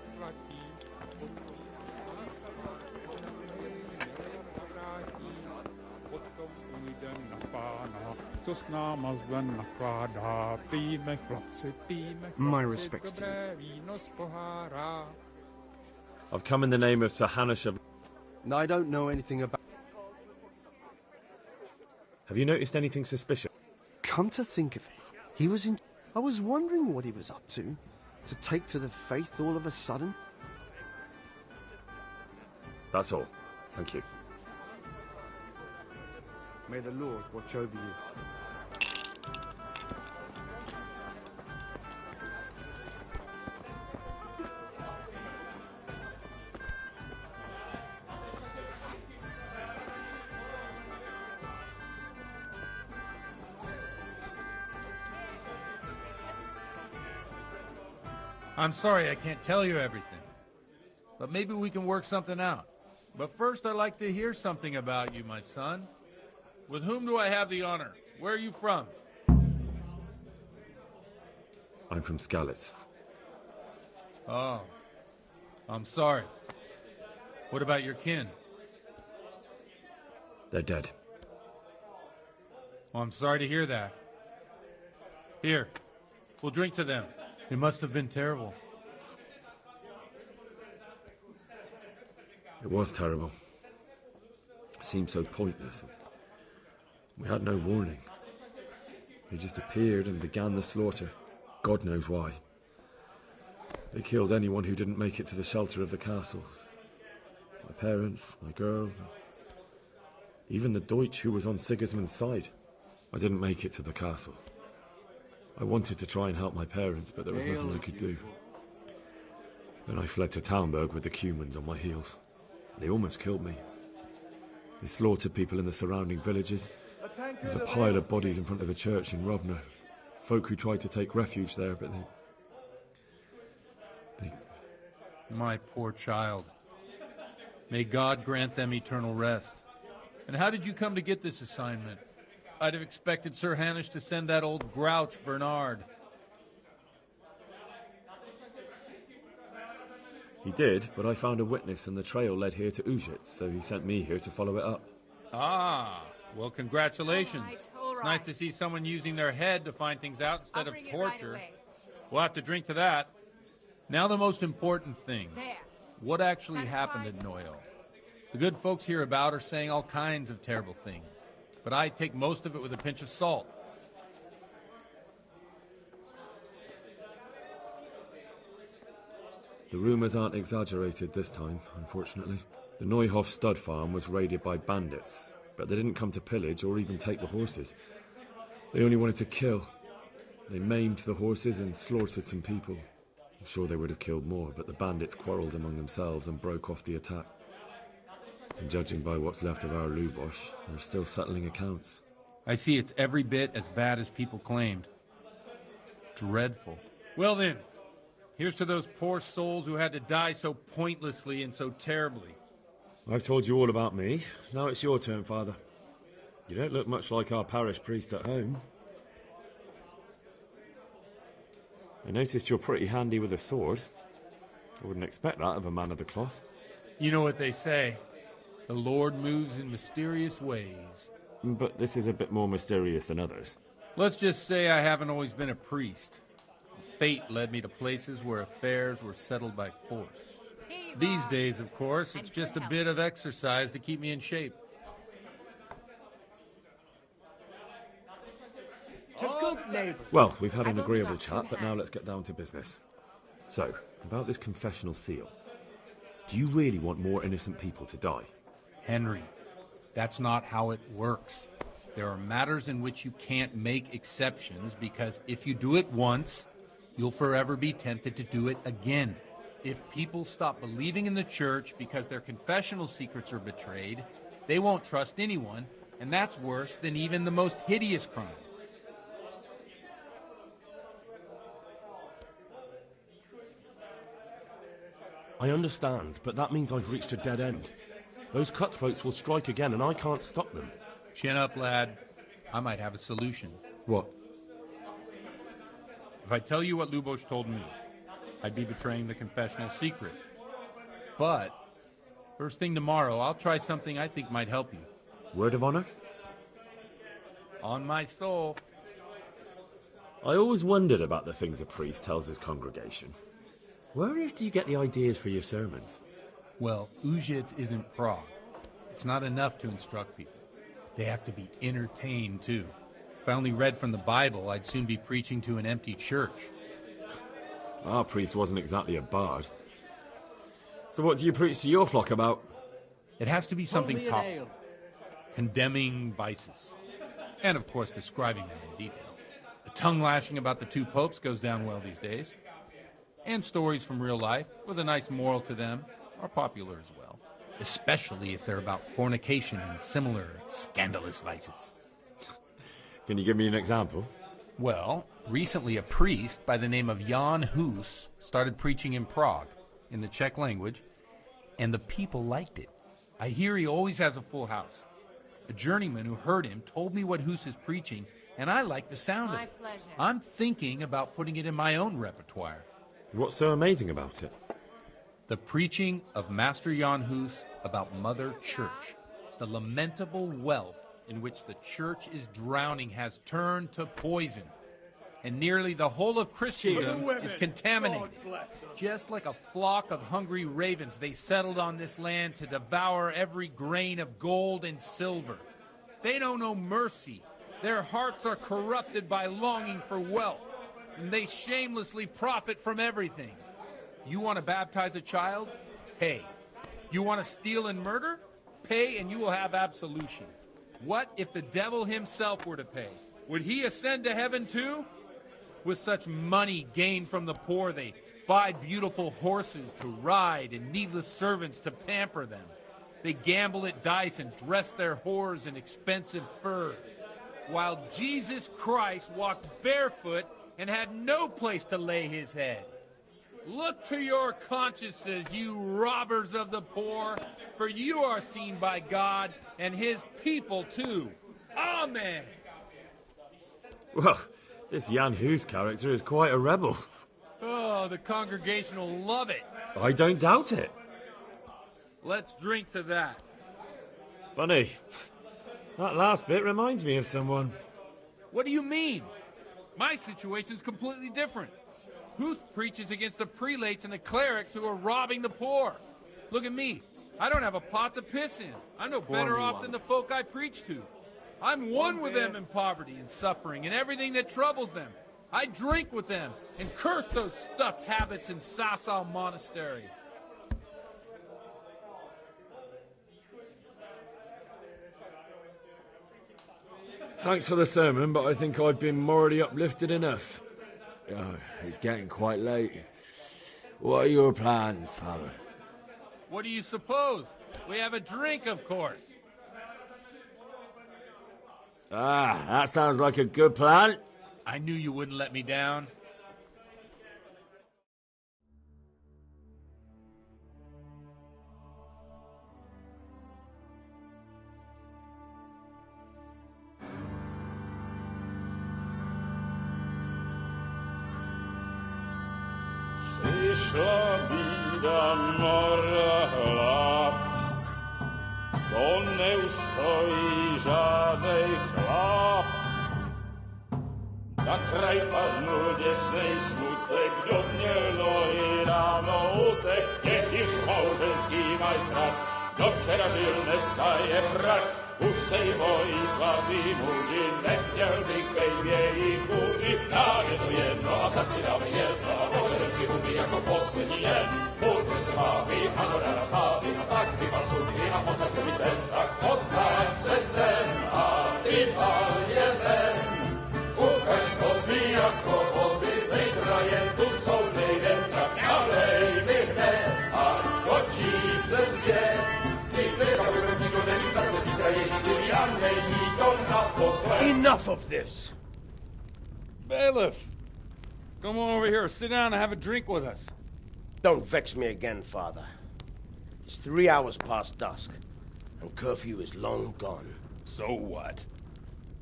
[SPEAKER 17] My respects to you.
[SPEAKER 2] I've come in the name of Sir Hanush of...
[SPEAKER 14] I don't know anything about...
[SPEAKER 2] Have you noticed anything suspicious?
[SPEAKER 14] Come to think of it, he was in... I was wondering what he was up to take to the faith all of a sudden.
[SPEAKER 2] That's all. Thank you.
[SPEAKER 14] May the Lord watch over you.
[SPEAKER 9] I'm sorry I can't tell you everything, but maybe we can work something out. But first I'd like to hear something about you, my son. With whom do I have the honor? Where are you from?
[SPEAKER 2] I'm from Skalitz.
[SPEAKER 9] Oh, I'm sorry. What about your kin?
[SPEAKER 2] They're dead.
[SPEAKER 9] Oh, I'm sorry to hear that. Here, we'll drink to them. It must have been terrible.
[SPEAKER 2] It was terrible. It seemed so pointless. We had no warning. They just appeared and began the slaughter. God knows why. They killed anyone who didn't make it to the shelter of the castle. My parents, my girl, even the Deutsch who was on Sigismund's side. I didn't make it to the castle. I wanted to try and help my parents, but there was nothing I could do. Then I fled to Talmberg with the Cumans on my heels. They almost killed me. They slaughtered people in the surrounding villages. There's a pile of bodies in front of the church in Rovna. Folk who tried to take refuge there, but they...
[SPEAKER 9] My poor child. May God grant them eternal rest. And how did you come to get this assignment? I'd have expected Sir Hanush to send that old grouch, Bernard.
[SPEAKER 2] He did, but I found a witness and the trail led here to Ujitz, so he sent me here to follow it up.
[SPEAKER 9] Ah, well, congratulations.
[SPEAKER 16] All
[SPEAKER 9] It's
[SPEAKER 16] right.
[SPEAKER 9] nice to see someone using their head to find things out instead
[SPEAKER 16] I'll
[SPEAKER 9] of
[SPEAKER 16] bring it right
[SPEAKER 9] torture.
[SPEAKER 16] away.
[SPEAKER 9] We'll have to drink to that. Now the most important thing.
[SPEAKER 16] There.
[SPEAKER 9] What actually
[SPEAKER 16] Satisfied?
[SPEAKER 9] happened at Noyel? The good folks hereabout are saying all kinds of terrible things, but I take most of it with a pinch of salt.
[SPEAKER 2] The rumours aren't exaggerated this time, unfortunately. The Neuhof stud farm was raided by bandits, but they didn't come to pillage or even take the horses. They only wanted to kill. They maimed the horses and slaughtered some people. I'm sure they would have killed more, but the bandits quarrelled among themselves and broke off the attack. And judging by what's left of our Lubosh, they're still settling accounts.
[SPEAKER 9] I see it's every bit as bad as people claimed. Dreadful. Well then, here's to those poor souls who had to die so pointlessly and so terribly.
[SPEAKER 2] I've told you all about me. Now it's your turn, Father. You don't look much like our parish priest at home. I noticed you're pretty handy with a sword. I wouldn't expect that of a man of the cloth.
[SPEAKER 9] You know what they say. The Lord moves in mysterious ways.
[SPEAKER 2] But this is a bit more mysterious than others.
[SPEAKER 9] Let's just say I haven't always been a priest. Fate led me to places where affairs were settled by force. These days, of course, it's just a bit of exercise to keep me in shape.
[SPEAKER 12] To good neighbours.
[SPEAKER 2] Well, we've had an agreeable chat, but now let's get down to business. So, about this confessional seal. Do you really want more innocent people to die?
[SPEAKER 9] Henry, that's not how it works. There are matters in which you can't make exceptions because if you do it once, you'll forever be tempted to do it again. If people stop believing in the church because their confessional secrets are betrayed, they won't trust anyone, and that's worse than even the most hideous crime.
[SPEAKER 15] I understand, but that means I've reached a dead end. Those cutthroats will strike again, and I can't stop them.
[SPEAKER 9] Chin up, lad. I might have a solution.
[SPEAKER 2] What?
[SPEAKER 9] If I tell you what Lubosh told me, I'd be betraying the confessional secret. But, first thing tomorrow, I'll try something I think might help you.
[SPEAKER 2] Word of honor?
[SPEAKER 9] On my soul.
[SPEAKER 2] I always wondered about the things a priest tells his congregation. Where on earth do you get the ideas for your sermons?
[SPEAKER 9] Well, Ujic isn't Prague. It's not enough to instruct people. They have to be entertained, too. If I only read from the Bible, I'd soon be preaching to an empty church.
[SPEAKER 2] Our priest wasn't exactly a bard. So what do you preach to your flock about?
[SPEAKER 9] It has to be something topical. Condemning vices. And, of course, describing them in detail. The tongue-lashing about the two popes goes down well these days. And stories from real life, with a nice moral to them, are popular as well. Especially if they're about fornication and similar scandalous vices.
[SPEAKER 2] Can you give me an example?
[SPEAKER 9] Well, recently a priest by the name of Jan Hus started preaching in Prague, in the Czech language, and the people liked it. I hear he always has a full house. A journeyman who heard him told me what Hus is preaching, and I like the sound of it.
[SPEAKER 16] My pleasure.
[SPEAKER 9] I'm thinking about putting it in my own repertoire.
[SPEAKER 2] What's so amazing about it?
[SPEAKER 9] The preaching of Master Jan Hus about Mother Church. The lamentable wealth in which the church is drowning has turned to poison. And nearly the whole of Christendom is contaminated. Just like a flock of hungry ravens, they settled on this land to devour every grain of gold and silver. They know no mercy. Their hearts are corrupted by longing for wealth, and they shamelessly profit from everything. You want to baptize a child? Pay. You want to steal and murder? Pay and you will have absolution. What if the devil himself were to pay? Would he ascend to heaven too? With such money gained from the poor, they buy beautiful horses to ride and needless servants to pamper them. They gamble at dice and dress their whores in expensive furs. While Jesus Christ walked barefoot and had no place to lay his head. Look to your consciences, you robbers of the poor, for you are seen by God and his people too. Amen.
[SPEAKER 2] Well, this Jan Hus character is quite a rebel.
[SPEAKER 9] Oh, the congregation will love it.
[SPEAKER 2] I don't doubt it.
[SPEAKER 9] Let's drink to that.
[SPEAKER 2] Funny. That last bit reminds me of someone.
[SPEAKER 9] What do you mean? My situation's completely different. Huth preaches against the prelates and the clerics who are robbing the poor. Look at me. I don't have a pot to piss in. I'm no better off than the folk I preach to. I'm one with them in poverty and suffering and everything that troubles them. I drink with them and curse those stuffed habits in Sasau Monastery.
[SPEAKER 2] Thanks for the sermon, but I think I've been morally uplifted enough. Oh, it's getting quite late. What are your plans, Father?
[SPEAKER 9] What do you suppose? We have a drink, of course.
[SPEAKER 2] Ah, that sounds like a good plan.
[SPEAKER 9] I knew you wouldn't let me down.
[SPEAKER 18] Przyszła bida mora lat, to nie ustoi żadnej chlap. Na kraj padł dziesnej smutek, dodnielo i rano utek, niech ich małżeński majstra, do wczera żylne staje brak. Už sej bojí svatý muži, nechtěl bych bejbě jich kůži. Nám je to jedno a tak si dáme jedno a požerem si huby jako poslední jen. Buďme se vámi a norada slávy a tak vypal sudy a posaď se mi sem, tak posaď se sem a vypal je ven. Ukaž kozy jako vozy, zítra jen tu jsou nejdem, tak nalej mi hned a točí se zpět.
[SPEAKER 4] Enough of this! Bailiff! Come on over here, sit down and have a drink with us.
[SPEAKER 11] Don't vex me again, Father. It's 3 hours past dusk, and curfew is long gone.
[SPEAKER 4] So what?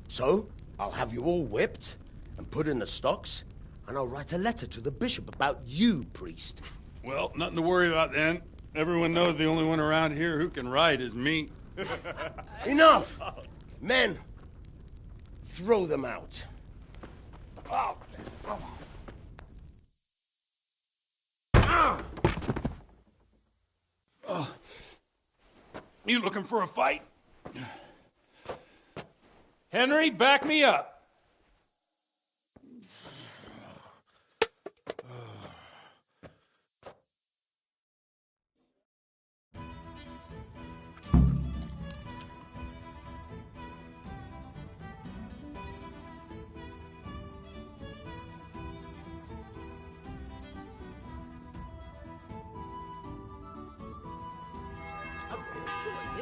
[SPEAKER 11] So, I'll have you all whipped and put in the stocks, and I'll write a letter to the bishop about you, priest.
[SPEAKER 16] Well, nothing to worry about then. Everyone knows the only one around here who can write is me.
[SPEAKER 11] Enough! Men, throw them out. Oh.
[SPEAKER 16] You looking for a fight? Henry, back me up.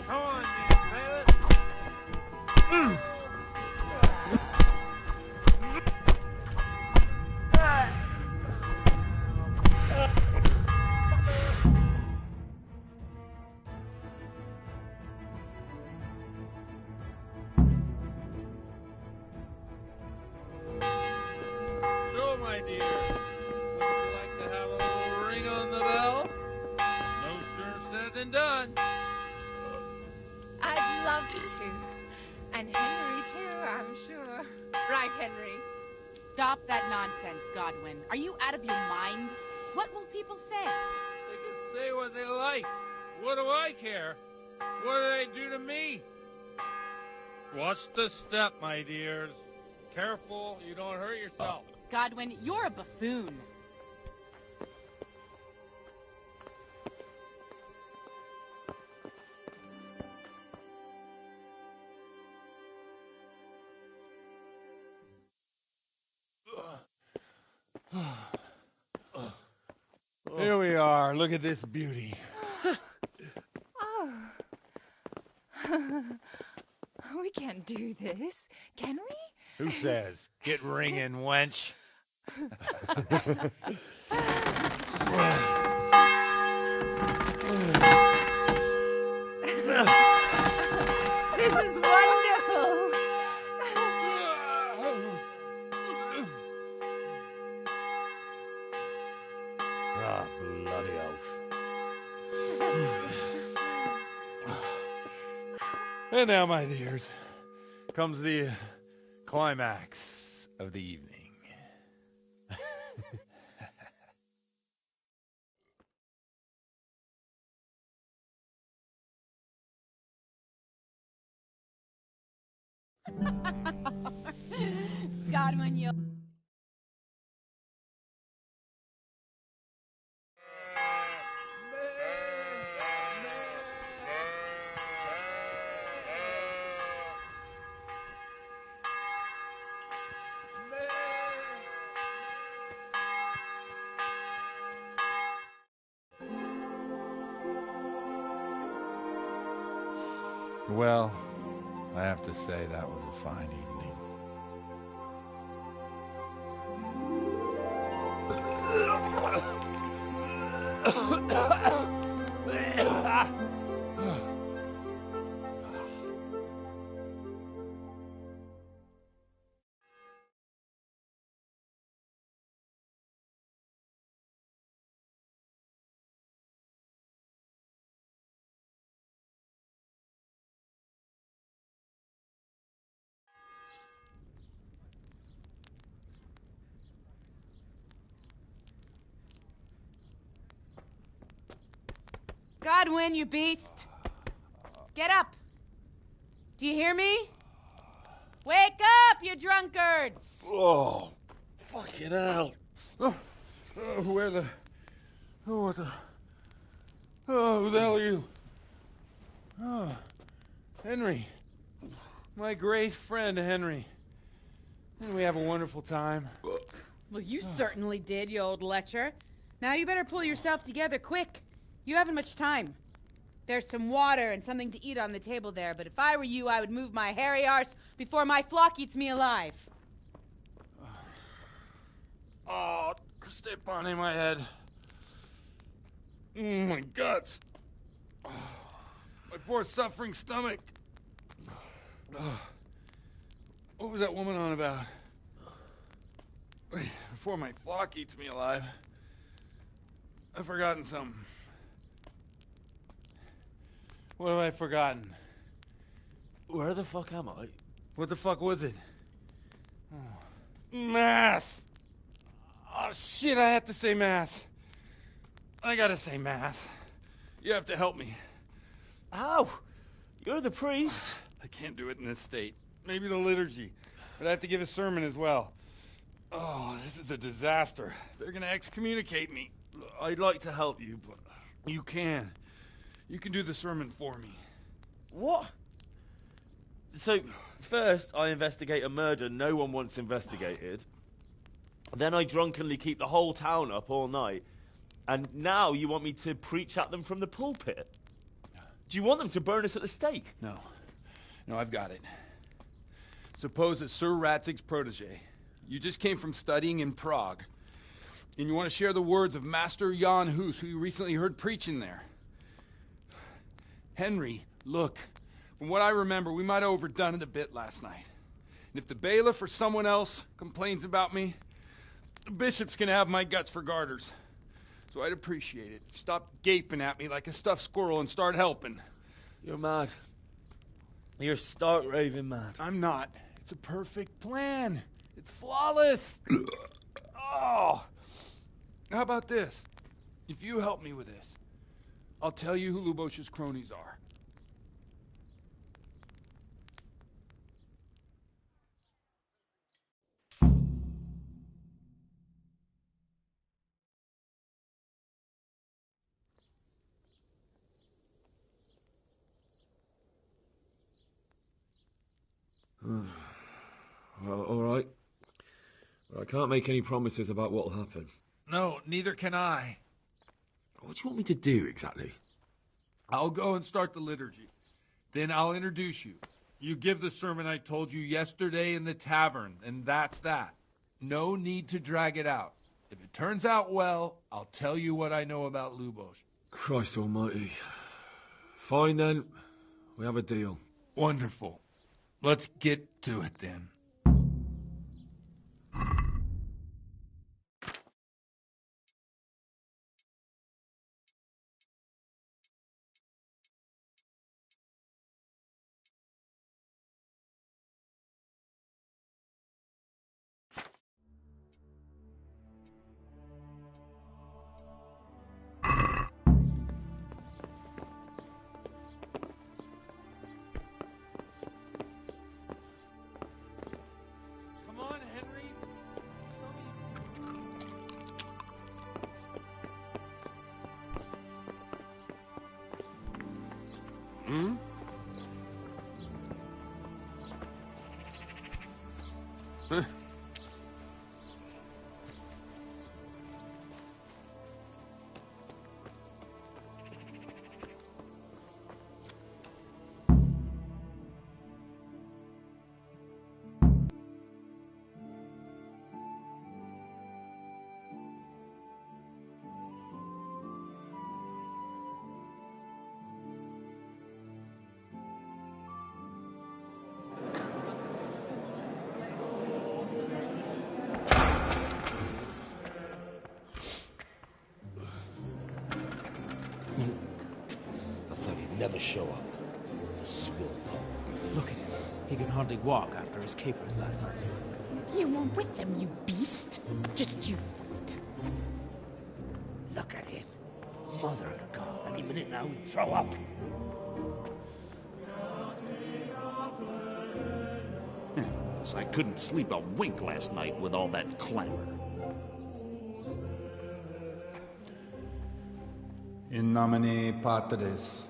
[SPEAKER 10] Come on, you pilot.
[SPEAKER 9] So, my dear, would you like to have a little ring on the bell? No sooner said than done.
[SPEAKER 19] I'd love to. And Henry, too, I'm sure.
[SPEAKER 20] Right, Henry. Stop that nonsense, Godwin. Are you out of your mind? What will people say?
[SPEAKER 9] They can say what they like. What do I care? What do they do to me? Watch the step, my dears. Careful, you don't hurt yourself.
[SPEAKER 20] Godwin, you're a buffoon.
[SPEAKER 16] Here we are. Look at this beauty.
[SPEAKER 19] Oh. We can't do this, can we?
[SPEAKER 16] Who says? Get ringing, wench.
[SPEAKER 19] This is wonderful.
[SPEAKER 16] Ah, bloody oath. And now, my dears, comes the climax of the evening.
[SPEAKER 20] Godwin, you...
[SPEAKER 16] Well, I have to say that was a fine evening.
[SPEAKER 20] Godwin, you beast! Get up! Do you hear me? Wake up, you drunkards!
[SPEAKER 16] Oh, fucking hell. Where the... Oh, what the... Oh, who the hell are you? Oh, Henry. My great friend, Henry. Didn't we have a wonderful time?
[SPEAKER 20] Well, you certainly did, you old lecher. Now you better pull yourself together quick. You haven't much time. There's some water and something to eat on the table there, but if I were you, I would move my hairy arse before my flock eats me alive.
[SPEAKER 16] Oh, step on in my head. My guts. Oh, my poor suffering stomach. What was that woman on about? before my flock eats me alive. I've forgotten something. What have I forgotten?
[SPEAKER 8] Where the fuck am I?
[SPEAKER 16] What the fuck was it? Mass! Oh, shit, I have to say mass. I gotta say mass. You have to help me.
[SPEAKER 8] How? You're the priest.
[SPEAKER 16] I can't do it in this state. Maybe the liturgy. But I have to give a sermon as well. Oh, this is a disaster. They're gonna excommunicate me.
[SPEAKER 8] I'd like to help you, but...
[SPEAKER 16] You can. You can do the sermon for me.
[SPEAKER 8] What? So, first I investigate a murder no one wants investigated. Then I drunkenly keep the whole town up all night. And now you want me to preach at them from the pulpit? Do you want them to burn us at the stake?
[SPEAKER 16] No. No, I've got it. Suppose that Sir Ratzig's protege. You just came from studying in Prague. And you want to share the words of Master Jan Hus, who you recently heard preaching there. Henry, look. From what I remember, we might have overdone it a bit last night. And if the bailiff or someone else complains about me, the bishop's gonna have my guts for garters. So I'd appreciate it. Stop gaping at me like a stuffed squirrel and start helping.
[SPEAKER 8] You're mad. You're stark raving mad.
[SPEAKER 16] I'm not. It's a perfect plan. It's flawless. Oh. How about this? If you help me with this, I'll tell you who Lubosh's cronies are.
[SPEAKER 2] Well, all right. But I can't make any promises about what'll happen.
[SPEAKER 16] No, neither can I.
[SPEAKER 2] What do you want me to do, exactly?
[SPEAKER 16] I'll go and start the liturgy. Then I'll introduce you. You give the sermon I told you yesterday in the tavern, and that's that. No need to drag it out. If it turns out well, I'll tell you what I know about Lubosh.
[SPEAKER 2] Christ almighty. Fine, then. We have a deal.
[SPEAKER 16] Wonderful. Let's get to it, then. Come on, Henry.
[SPEAKER 2] Hmm? Huh?
[SPEAKER 11] I thought he'd never show up. The swill.
[SPEAKER 21] Look at him. He can hardly walk after his capers last night.
[SPEAKER 22] You were with them, you beast. Just you wait.
[SPEAKER 11] Look at him. Mother of God. Any minute now he'll throw up.
[SPEAKER 23] So I couldn't sleep a wink last night with all that clamor.
[SPEAKER 24] In nomine Patris,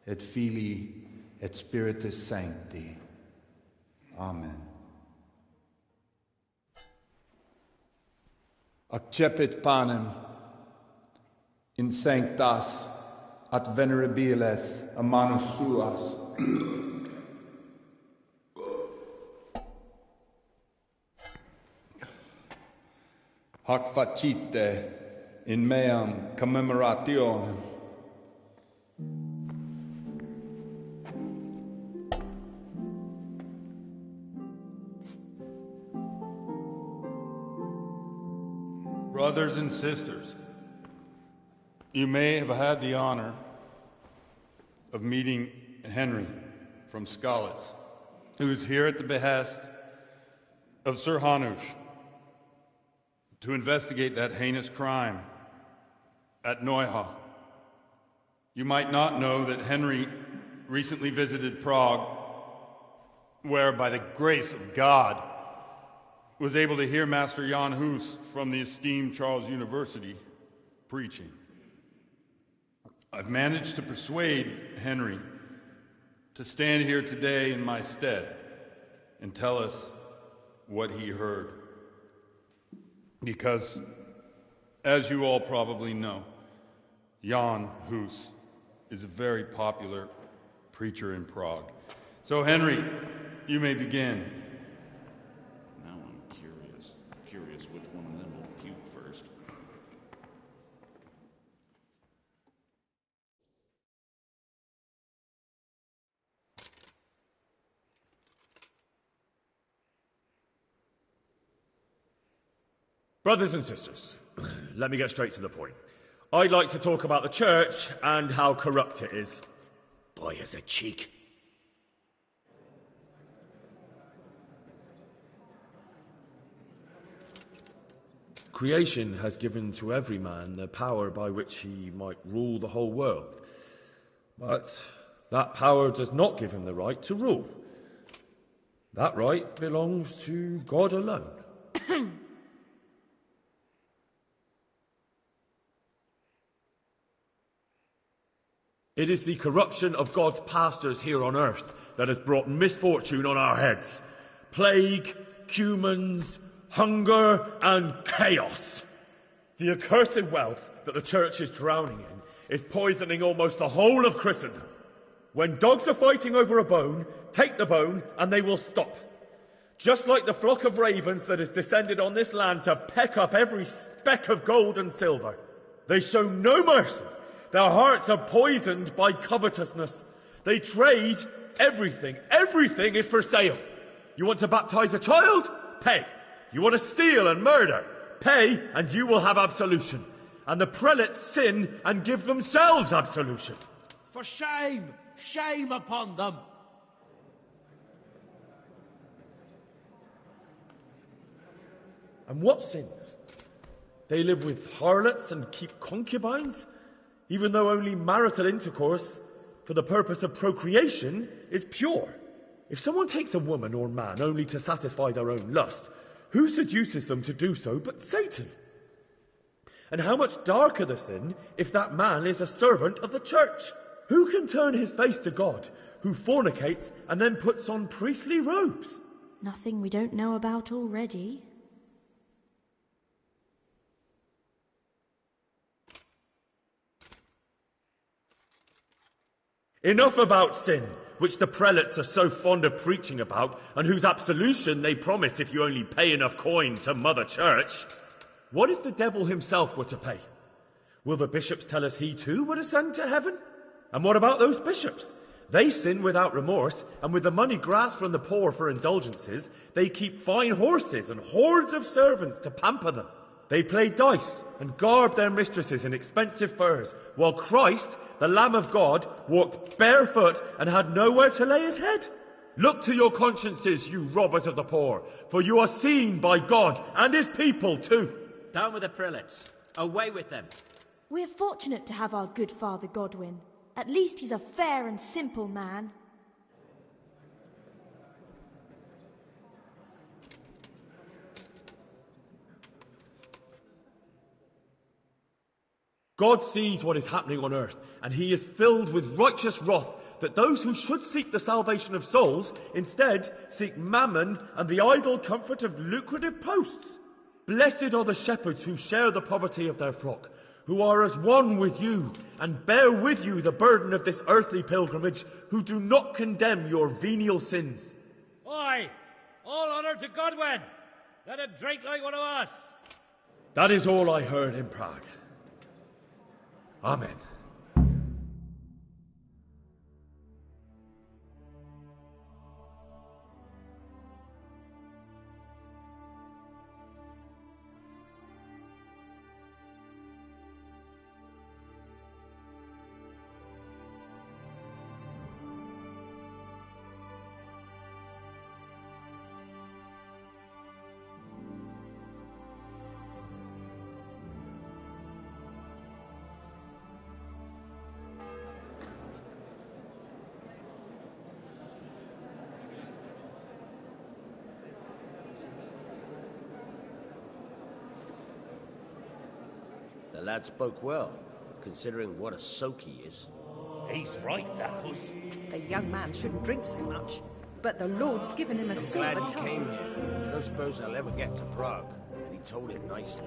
[SPEAKER 24] et Filii, et Spiritus Sancti. Amen. Accepit panem in sanctas at venerabiles a manus suas. Hac facite in meam commemorationem. Brothers and sisters, you may have had the honor of meeting Henry from Skalitz, who is here at the behest of Sir Hanush to investigate that heinous crime at Neuhof. You might not know that Henry recently visited Prague, where, by the grace of God, was able to hear Master Jan Hus from the esteemed Charles University preaching. I've managed to persuade Henry to stand here today in my stead and tell us what he heard. Because, as you all probably know, Jan Hus is a very popular preacher in Prague. So, Henry, you may begin.
[SPEAKER 23] Now I'm curious which one of them will puke first.
[SPEAKER 2] Brothers and sisters, let me get straight to the point. I'd like to talk about the church and how corrupt it is.
[SPEAKER 11] Boy has a cheek.
[SPEAKER 2] Creation has given to every man the power by which he might rule the whole world. But that power does not give him the right to rule. That right belongs to God alone. It is the corruption of God's pastors here on earth that has brought misfortune on our heads. Plague, cumens, hunger, and chaos. The accursed wealth that the church is drowning in is poisoning almost the whole of Christendom. When dogs are fighting over a bone, take the bone and they will stop. Just like the flock of ravens that has descended on this land to peck up every speck of gold and silver. They show no mercy. Their hearts are poisoned by covetousness. They trade everything. Everything is for sale. You want to baptize a child? Pay. You want to steal and murder? Pay, and you will have absolution. And the prelates sin and give themselves absolution.
[SPEAKER 10] For shame! Shame upon them!
[SPEAKER 2] And what sins? They live with harlots and keep concubines, even though only marital intercourse for the purpose of procreation is pure. If someone takes a woman or man only to satisfy their own lust, who seduces them to do so but Satan? And how much darker the sin if that man is a servant of the church? Who can turn his face to God, who fornicates and then puts on priestly robes?
[SPEAKER 1] Nothing we don't know about already.
[SPEAKER 2] Enough about sin, which the prelates are so fond of preaching about, and whose absolution they promise if you only pay enough coin to Mother Church. What if the devil himself were to pay? Will the bishops tell us he too would ascend to heaven? And what about those bishops? They sin without remorse, and with the money grasped from the poor for indulgences, they keep fine horses and hordes of servants to pamper them. They play dice and garb their mistresses in expensive furs, while Christ, the Lamb of God, walked barefoot and had nowhere to lay his head. Look to your consciences, you robbers of the poor, for you are seen by God and his people too.
[SPEAKER 3] Down with the prelates. Away with them.
[SPEAKER 1] We're fortunate to have our good Father Godwin. At least he's a fair and simple man.
[SPEAKER 2] God sees what is happening on earth, and he is filled with righteous wrath that those who should seek the salvation of souls instead seek mammon and the idle comfort of lucrative posts. Blessed are the shepherds who share the poverty of their flock, who are as one with you and bear with you the burden of this earthly pilgrimage, who do not condemn your venial sins.
[SPEAKER 10] Oi! All honor to Godwin! Let him drink like one of us!
[SPEAKER 2] That is all I heard in Prague. Amen.
[SPEAKER 11] The lad spoke well, considering what a soak he is.
[SPEAKER 5] He's right, that puss.
[SPEAKER 6] The young man shouldn't drink so much, but the Lord's given him a silver
[SPEAKER 11] Glad he
[SPEAKER 6] tongue.
[SPEAKER 11] came here. I don't suppose I'll ever get to Prague, and he told it nicely.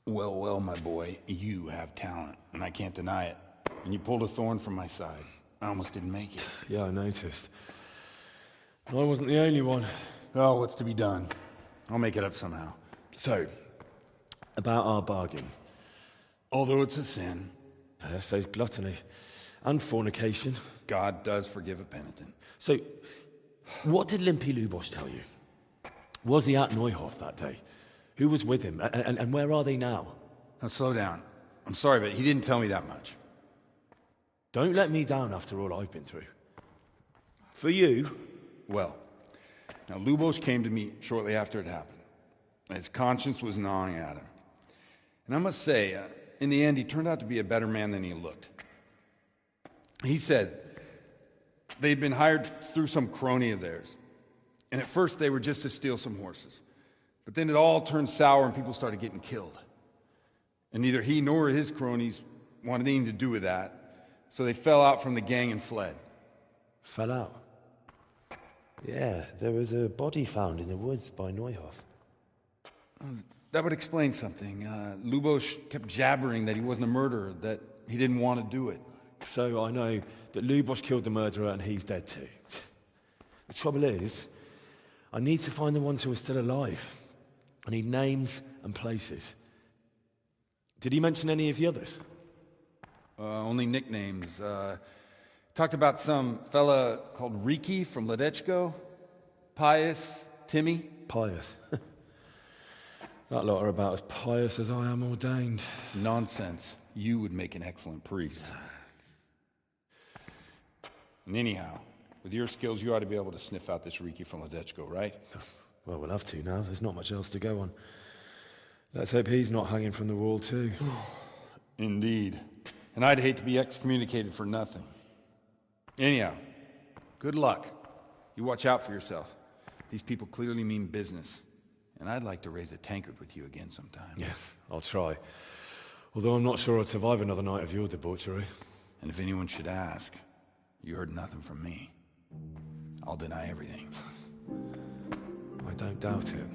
[SPEAKER 24] Well, well, my boy, you have talent, and I can't deny it. And you pulled a thorn from my side. I almost didn't make it.
[SPEAKER 2] Yeah, I noticed. I wasn't the only one.
[SPEAKER 24] Oh, what's to be done? I'll make it up somehow.
[SPEAKER 2] So, about our bargain.
[SPEAKER 24] Although it's a sin.
[SPEAKER 2] So gluttony and fornication.
[SPEAKER 24] God does forgive a penitent.
[SPEAKER 2] So, what did Limpy Lubos tell you? Was he at Neuhof that day? Who was with him? And where are they now?
[SPEAKER 24] Now, slow down. I'm sorry, but he didn't tell me that much.
[SPEAKER 2] Don't let me down after all I've been through. For you?
[SPEAKER 24] Well, now Lubos came to me shortly after it happened. His conscience was gnawing at him. And I must say, in the end, he turned out to be a better man than he looked. He said they'd been hired through some crony of theirs. And at first they were just to steal some horses. But then it all turned sour and people started getting killed. And neither he nor his cronies wanted anything to do with that. So they fell out from the gang and fled.
[SPEAKER 2] Fell out?
[SPEAKER 7] Yeah, there was a body found in the woods by Neuhof.
[SPEAKER 24] That would explain something. Lubos kept jabbering that he wasn't a murderer, that he didn't want to do it.
[SPEAKER 2] So I know that Lubos killed the murderer and he's dead too. The trouble is, I need to find the ones who are still alive. I need names and places. Did he mention any of the others?
[SPEAKER 24] Only nicknames. Talked about some fella called Riki from Ledechko, Pius, Timmy.
[SPEAKER 2] Pius. That lot are about as pious as I am ordained.
[SPEAKER 24] Nonsense. You would make an excellent priest. And anyhow, with your skills, you ought to be able to sniff out this Riki from Ledechko, right?
[SPEAKER 2] Well, we'll have to now. There's not much else to go on. Let's hope he's not hanging from the wall too.
[SPEAKER 24] Indeed. And I'd hate to be excommunicated for nothing. Anyhow, good luck. You watch out for yourself. These people clearly mean business. And I'd like to raise a tankard with you again sometime.
[SPEAKER 2] Yeah, I'll try. Although I'm not sure I'd survive another night of your debauchery.
[SPEAKER 24] And if anyone should ask, you heard nothing from me. I'll deny everything.
[SPEAKER 2] I don't doubt it.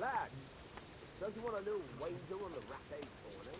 [SPEAKER 11] Lad, don't you want a little wager on the ratte corner?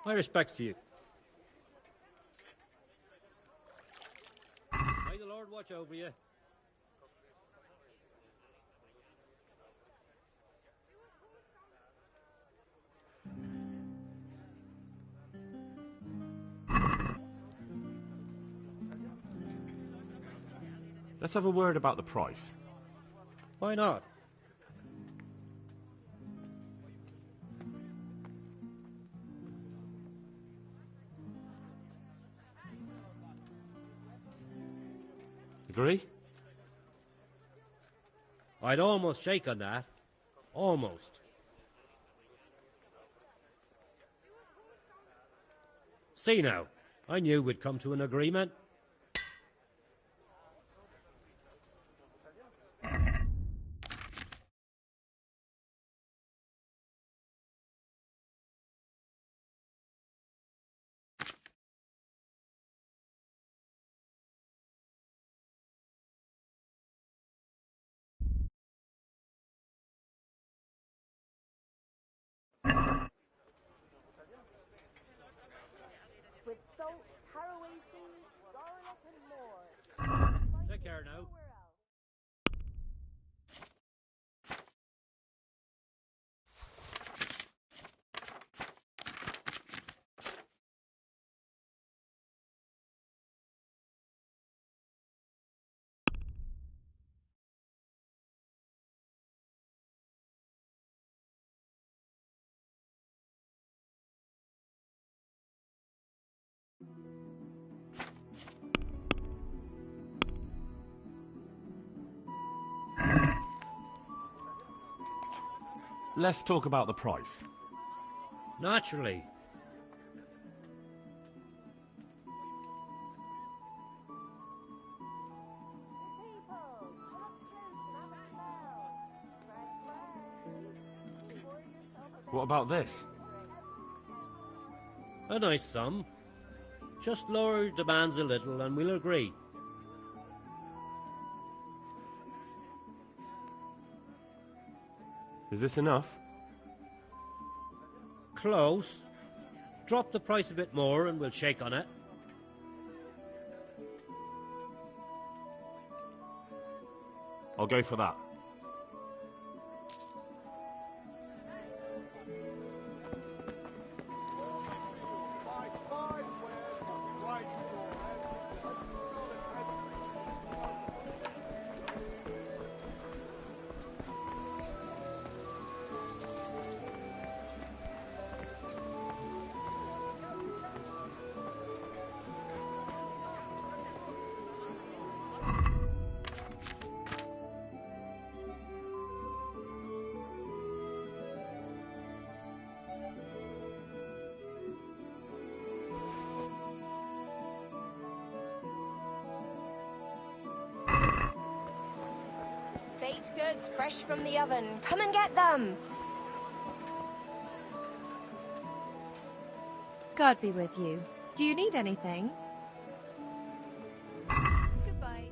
[SPEAKER 10] My respects to you. May the Lord watch over you.
[SPEAKER 15] Let's have a word about the price.
[SPEAKER 10] Why not?
[SPEAKER 15] Agree?
[SPEAKER 10] I'd almost shake on that. Almost. See now, I knew we'd come to an agreement.
[SPEAKER 12] With salt, caraway seeds, garlic, and more.
[SPEAKER 10] Take care now.
[SPEAKER 15] Let's talk about the price.
[SPEAKER 10] Naturally.
[SPEAKER 15] What about this?
[SPEAKER 10] A nice sum. Just lower your demands a little and we'll agree.
[SPEAKER 15] Is this enough?
[SPEAKER 10] Close. Drop the price a bit more and we'll shake on it.
[SPEAKER 15] I'll go for that.
[SPEAKER 12] Baked goods fresh from the oven. Come and get them.
[SPEAKER 13] God be with you. Do you need anything?
[SPEAKER 12] Goodbye.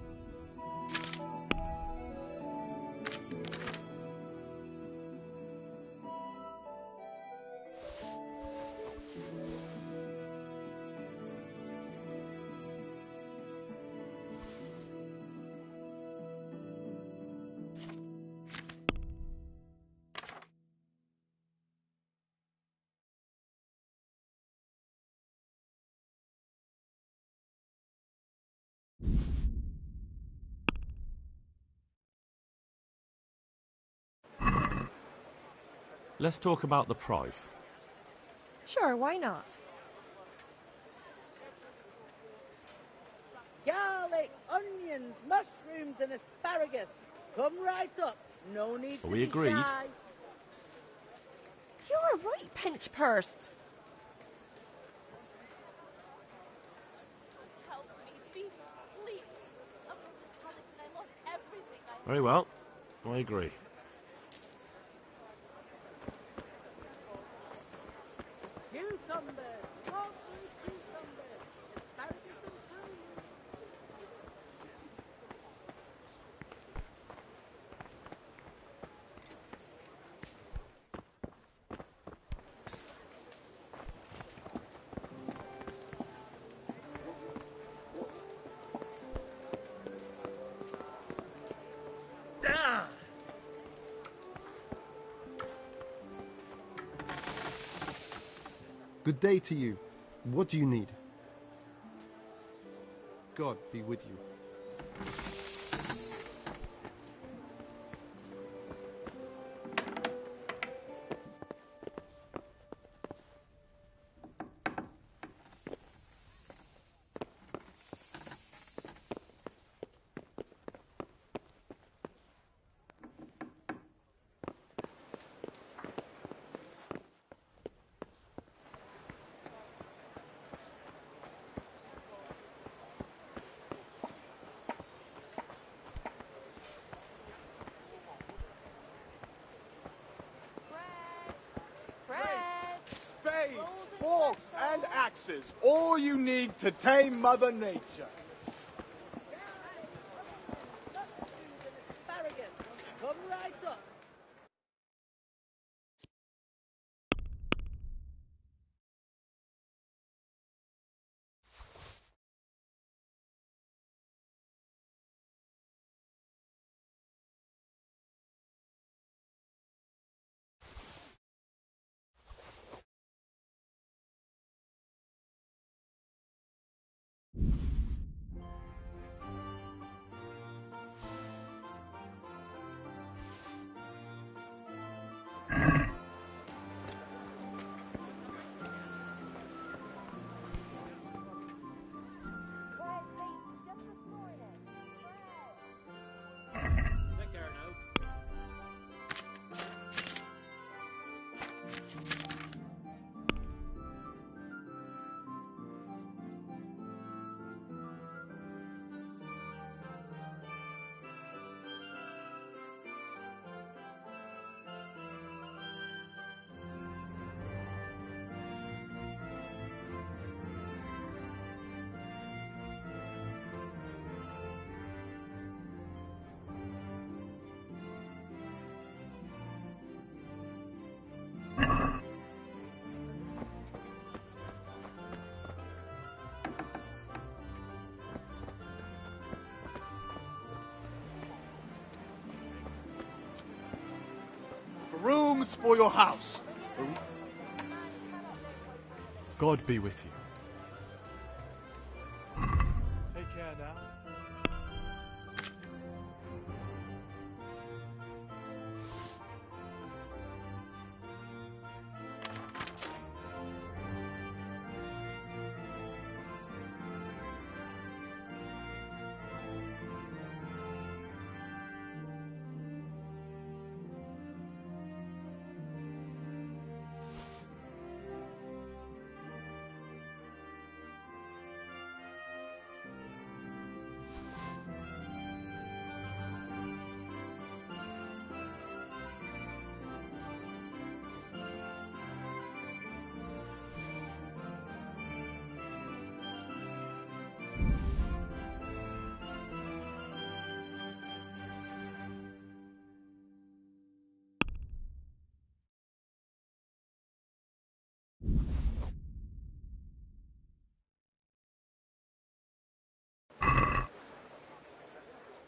[SPEAKER 15] Let's talk about the price.
[SPEAKER 13] Sure, why not?
[SPEAKER 14] Garlic, onions, mushrooms, and asparagus. Come right up. No need to
[SPEAKER 15] We
[SPEAKER 14] be
[SPEAKER 15] agreed.
[SPEAKER 14] shy.
[SPEAKER 13] You're right, pinch purse.
[SPEAKER 12] Help me, please. I'm from Scarlet and I lost everything.
[SPEAKER 15] Very well. I agree.
[SPEAKER 14] Cucumbers, strawberry cucumbers, asparagus and prunes.
[SPEAKER 4] Good day to you. What do you need? God be with you.
[SPEAKER 9] Spades, forks, and axes. All you need to tame Mother Nature.
[SPEAKER 14] Asparagus, come right up.
[SPEAKER 3] Take care now.
[SPEAKER 9] Rooms for your house.
[SPEAKER 4] God be with you.
[SPEAKER 9] Take care now.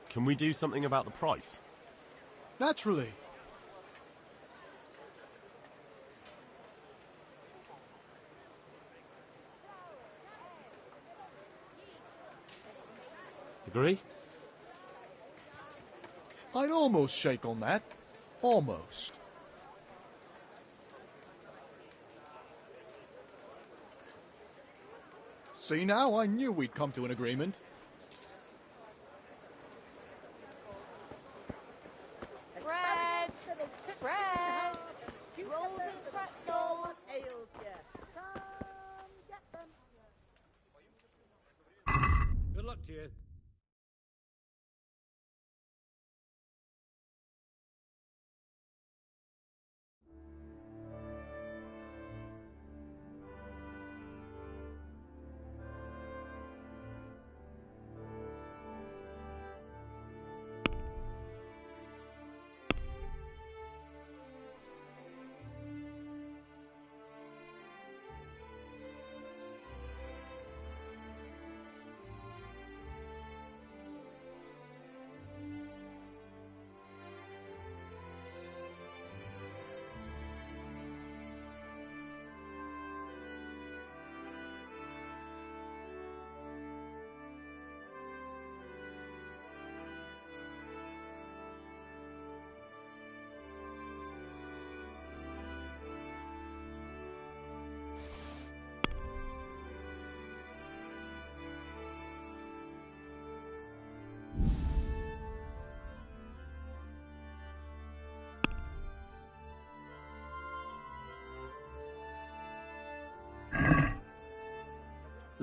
[SPEAKER 15] Can we do something about the price?
[SPEAKER 9] Naturally.
[SPEAKER 15] Agree?
[SPEAKER 9] I'd almost shake on that. Almost. See now, I knew we'd come to an agreement.
[SPEAKER 12] Bread! Bread!
[SPEAKER 14] Rolls and pretzels. Ales here. Come get them.
[SPEAKER 3] Good luck to you.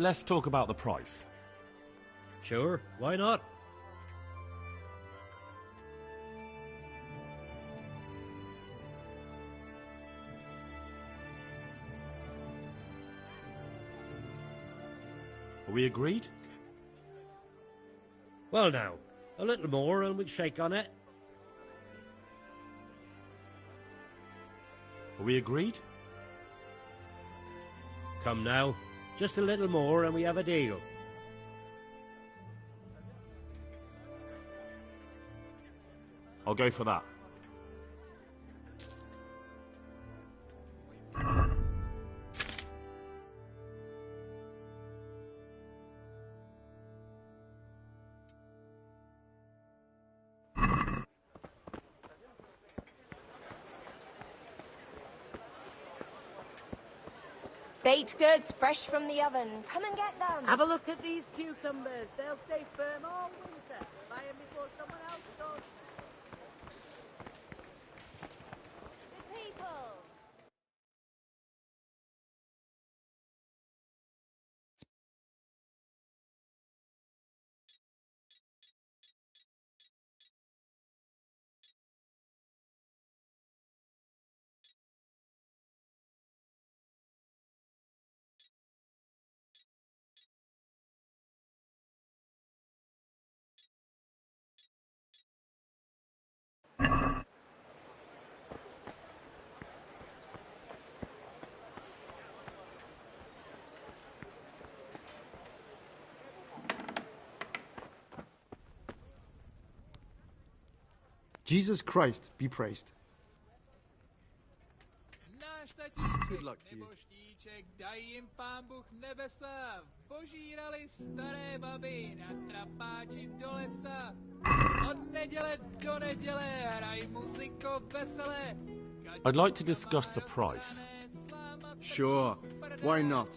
[SPEAKER 15] let's talk about the price.
[SPEAKER 3] Sure, why not?
[SPEAKER 15] Are we agreed?
[SPEAKER 3] Well now, a little more and we'll shake on it.
[SPEAKER 15] Are we agreed?
[SPEAKER 3] Come now, just a little more and we have a deal.
[SPEAKER 2] I'll go for that.
[SPEAKER 13] Baked goods fresh from the oven. Come and get them.
[SPEAKER 14] Have a look at these cucumbers. They'll stay firm all winter. Buy them before someone else does.
[SPEAKER 12] Good people!
[SPEAKER 4] Jesus Christ be praised.
[SPEAKER 17] Good
[SPEAKER 4] luck to you.
[SPEAKER 17] Daj jim pán Bůh nebesa, požírali staré baby, natrapáči do lesa. Od neděle do neděle, hraj muziko veselé.
[SPEAKER 15] I'd like to discuss the price.
[SPEAKER 4] Sure, why not?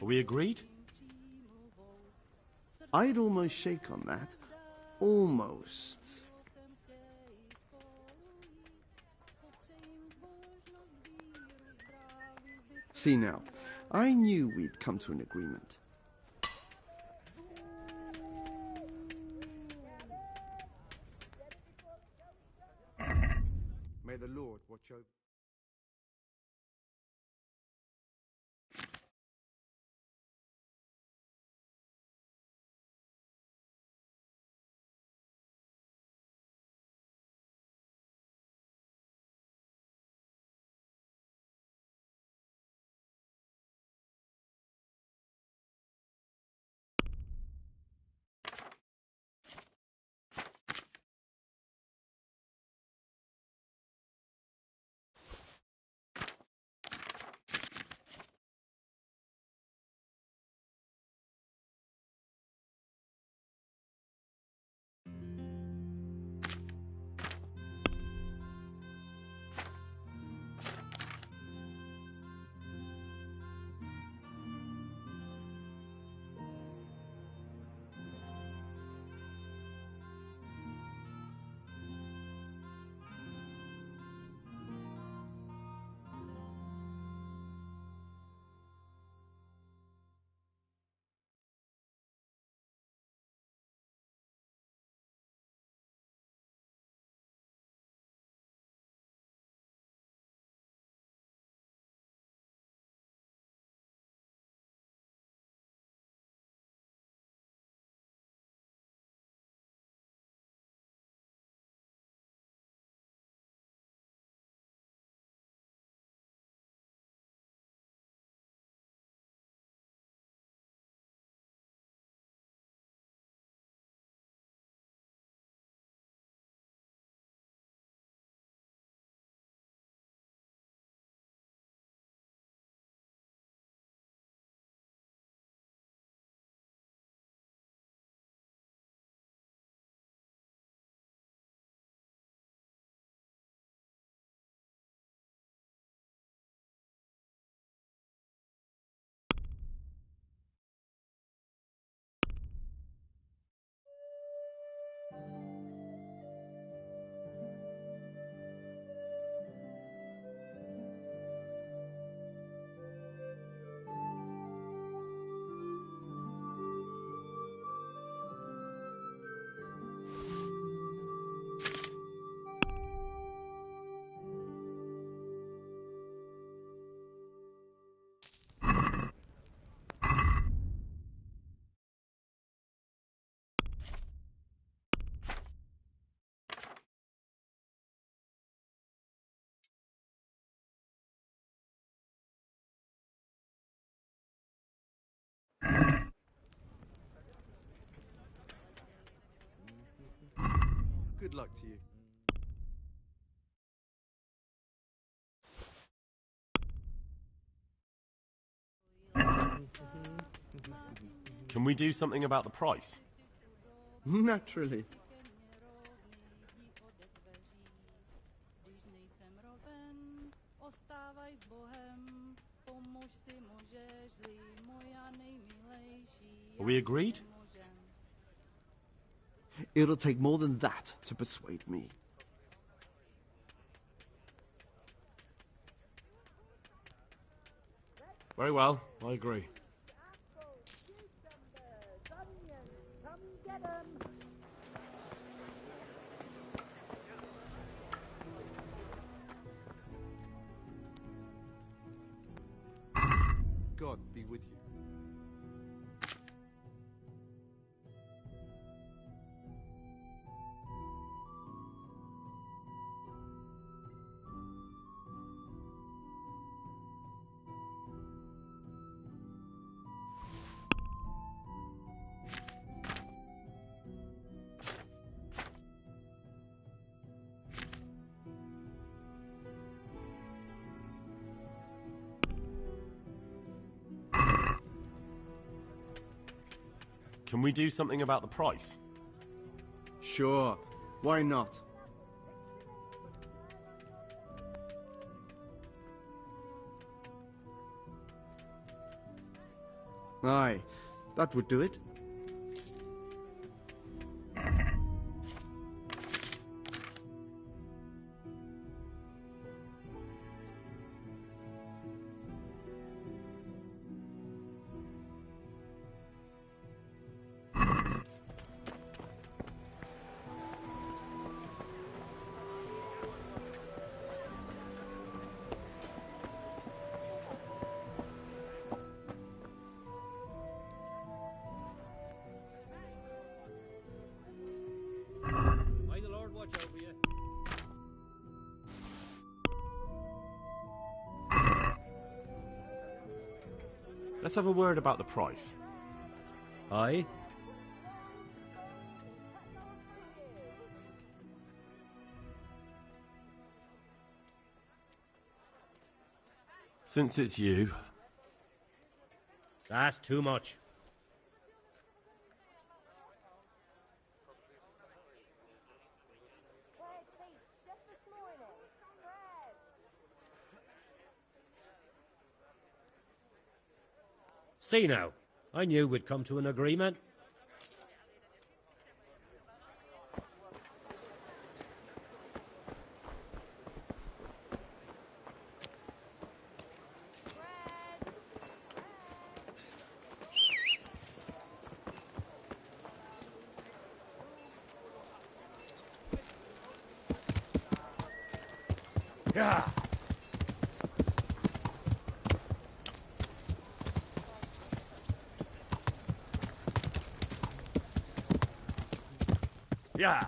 [SPEAKER 15] Are we agreed?
[SPEAKER 4] I'd almost shake on that. Almost. See now, I knew we'd come to an agreement. May the Lord watch over. Good luck to you.
[SPEAKER 15] Can we do something about the price?
[SPEAKER 4] Naturally.
[SPEAKER 15] Are we agreed?
[SPEAKER 4] It'll take more than that to persuade me.
[SPEAKER 2] Very well, I agree.
[SPEAKER 14] Come get 'em.
[SPEAKER 4] God be with you.
[SPEAKER 15] Can we do something about the price?
[SPEAKER 4] Sure. Why not? Aye, that would do it.
[SPEAKER 3] May the Lord watch over you.
[SPEAKER 15] Let's have a word about the price.
[SPEAKER 3] Aye?
[SPEAKER 15] Since it's you,
[SPEAKER 3] That's too much. See now, I knew we'd come to an agreement.
[SPEAKER 2] Yeah. Yeah.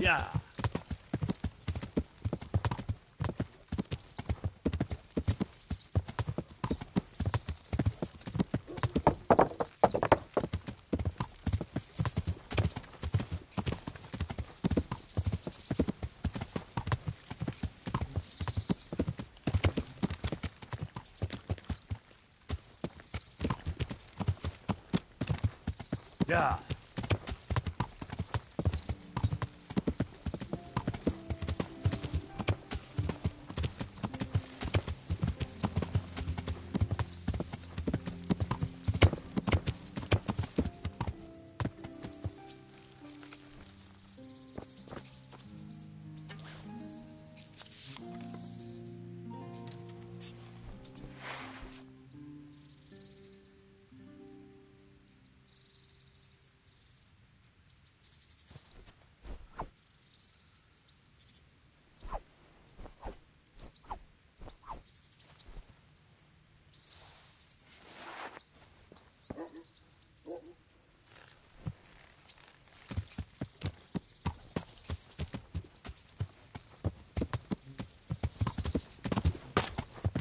[SPEAKER 2] Yeah. Yeah.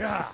[SPEAKER 10] Yeah.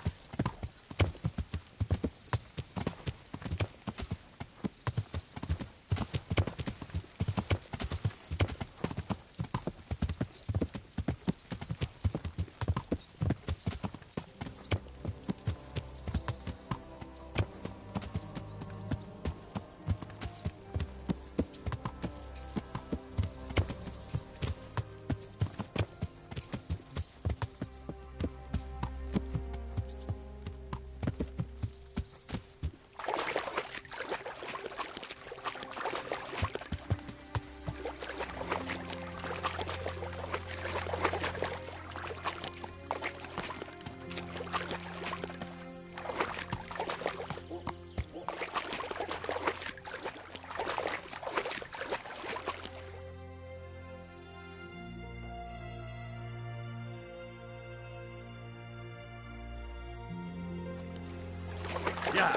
[SPEAKER 10] Yeah.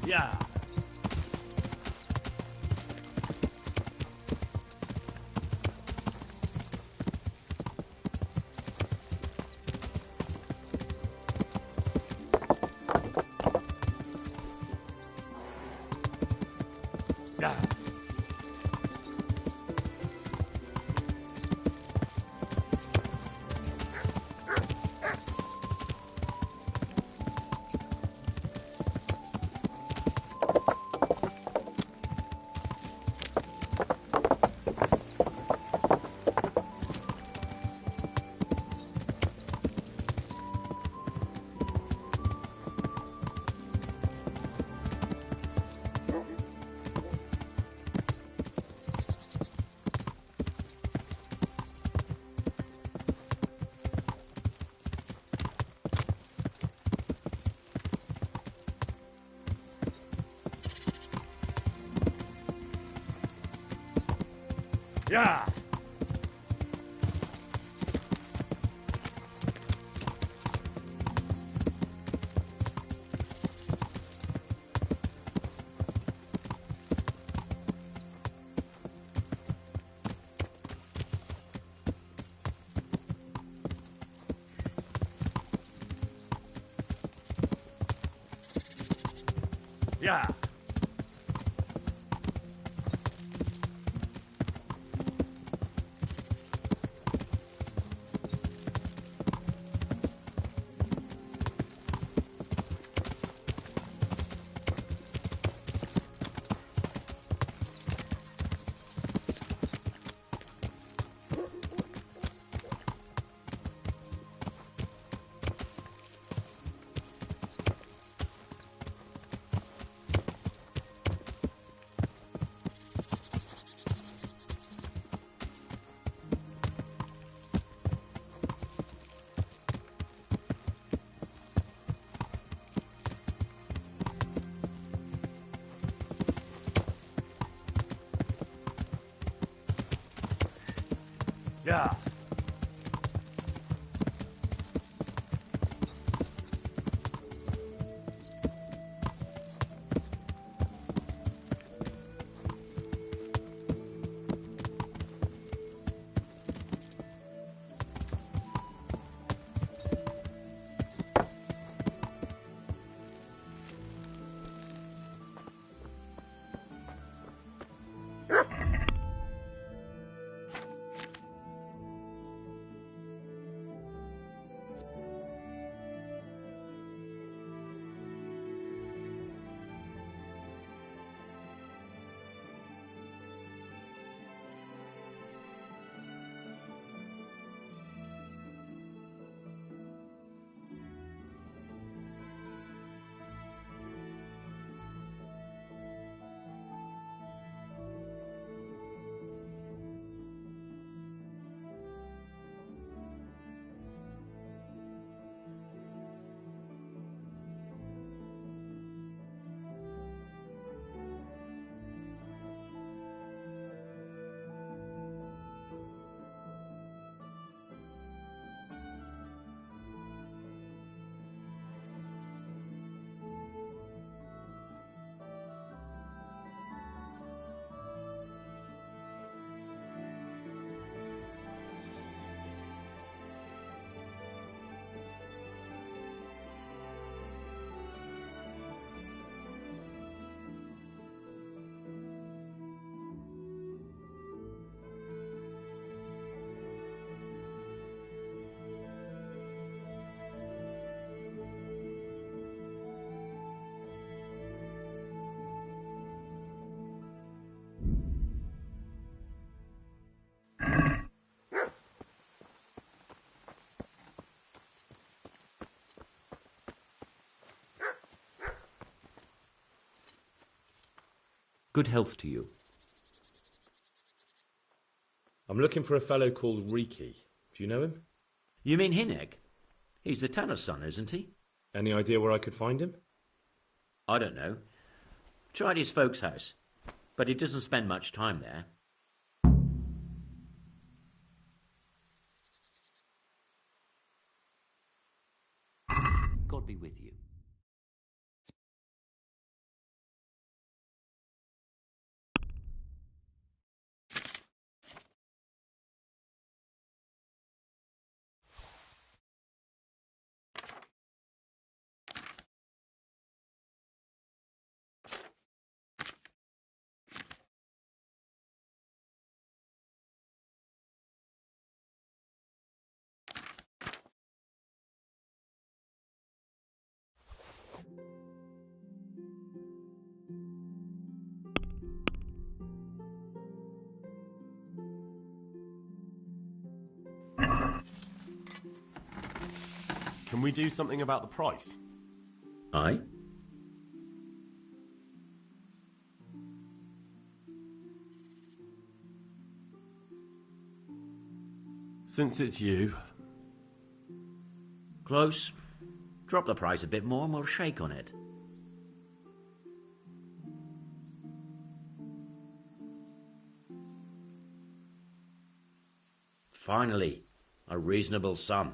[SPEAKER 10] Yeah. Yeah. Yeah. Yeah. Yeah.
[SPEAKER 8] Good health to you.
[SPEAKER 2] I'm looking for a fellow called Riki. Do you know him?
[SPEAKER 8] You mean Hinek? He's the tanner's son, isn't he?
[SPEAKER 2] Any idea where I could find him?
[SPEAKER 8] I don't know. Tried his folks' house, but he doesn't spend much time there. God be with you.
[SPEAKER 15] Can we do something about the price?
[SPEAKER 8] Aye?
[SPEAKER 15] Since it's you.
[SPEAKER 8] Close. Drop the price a bit more and we'll shake on it. Finally, a reasonable sum.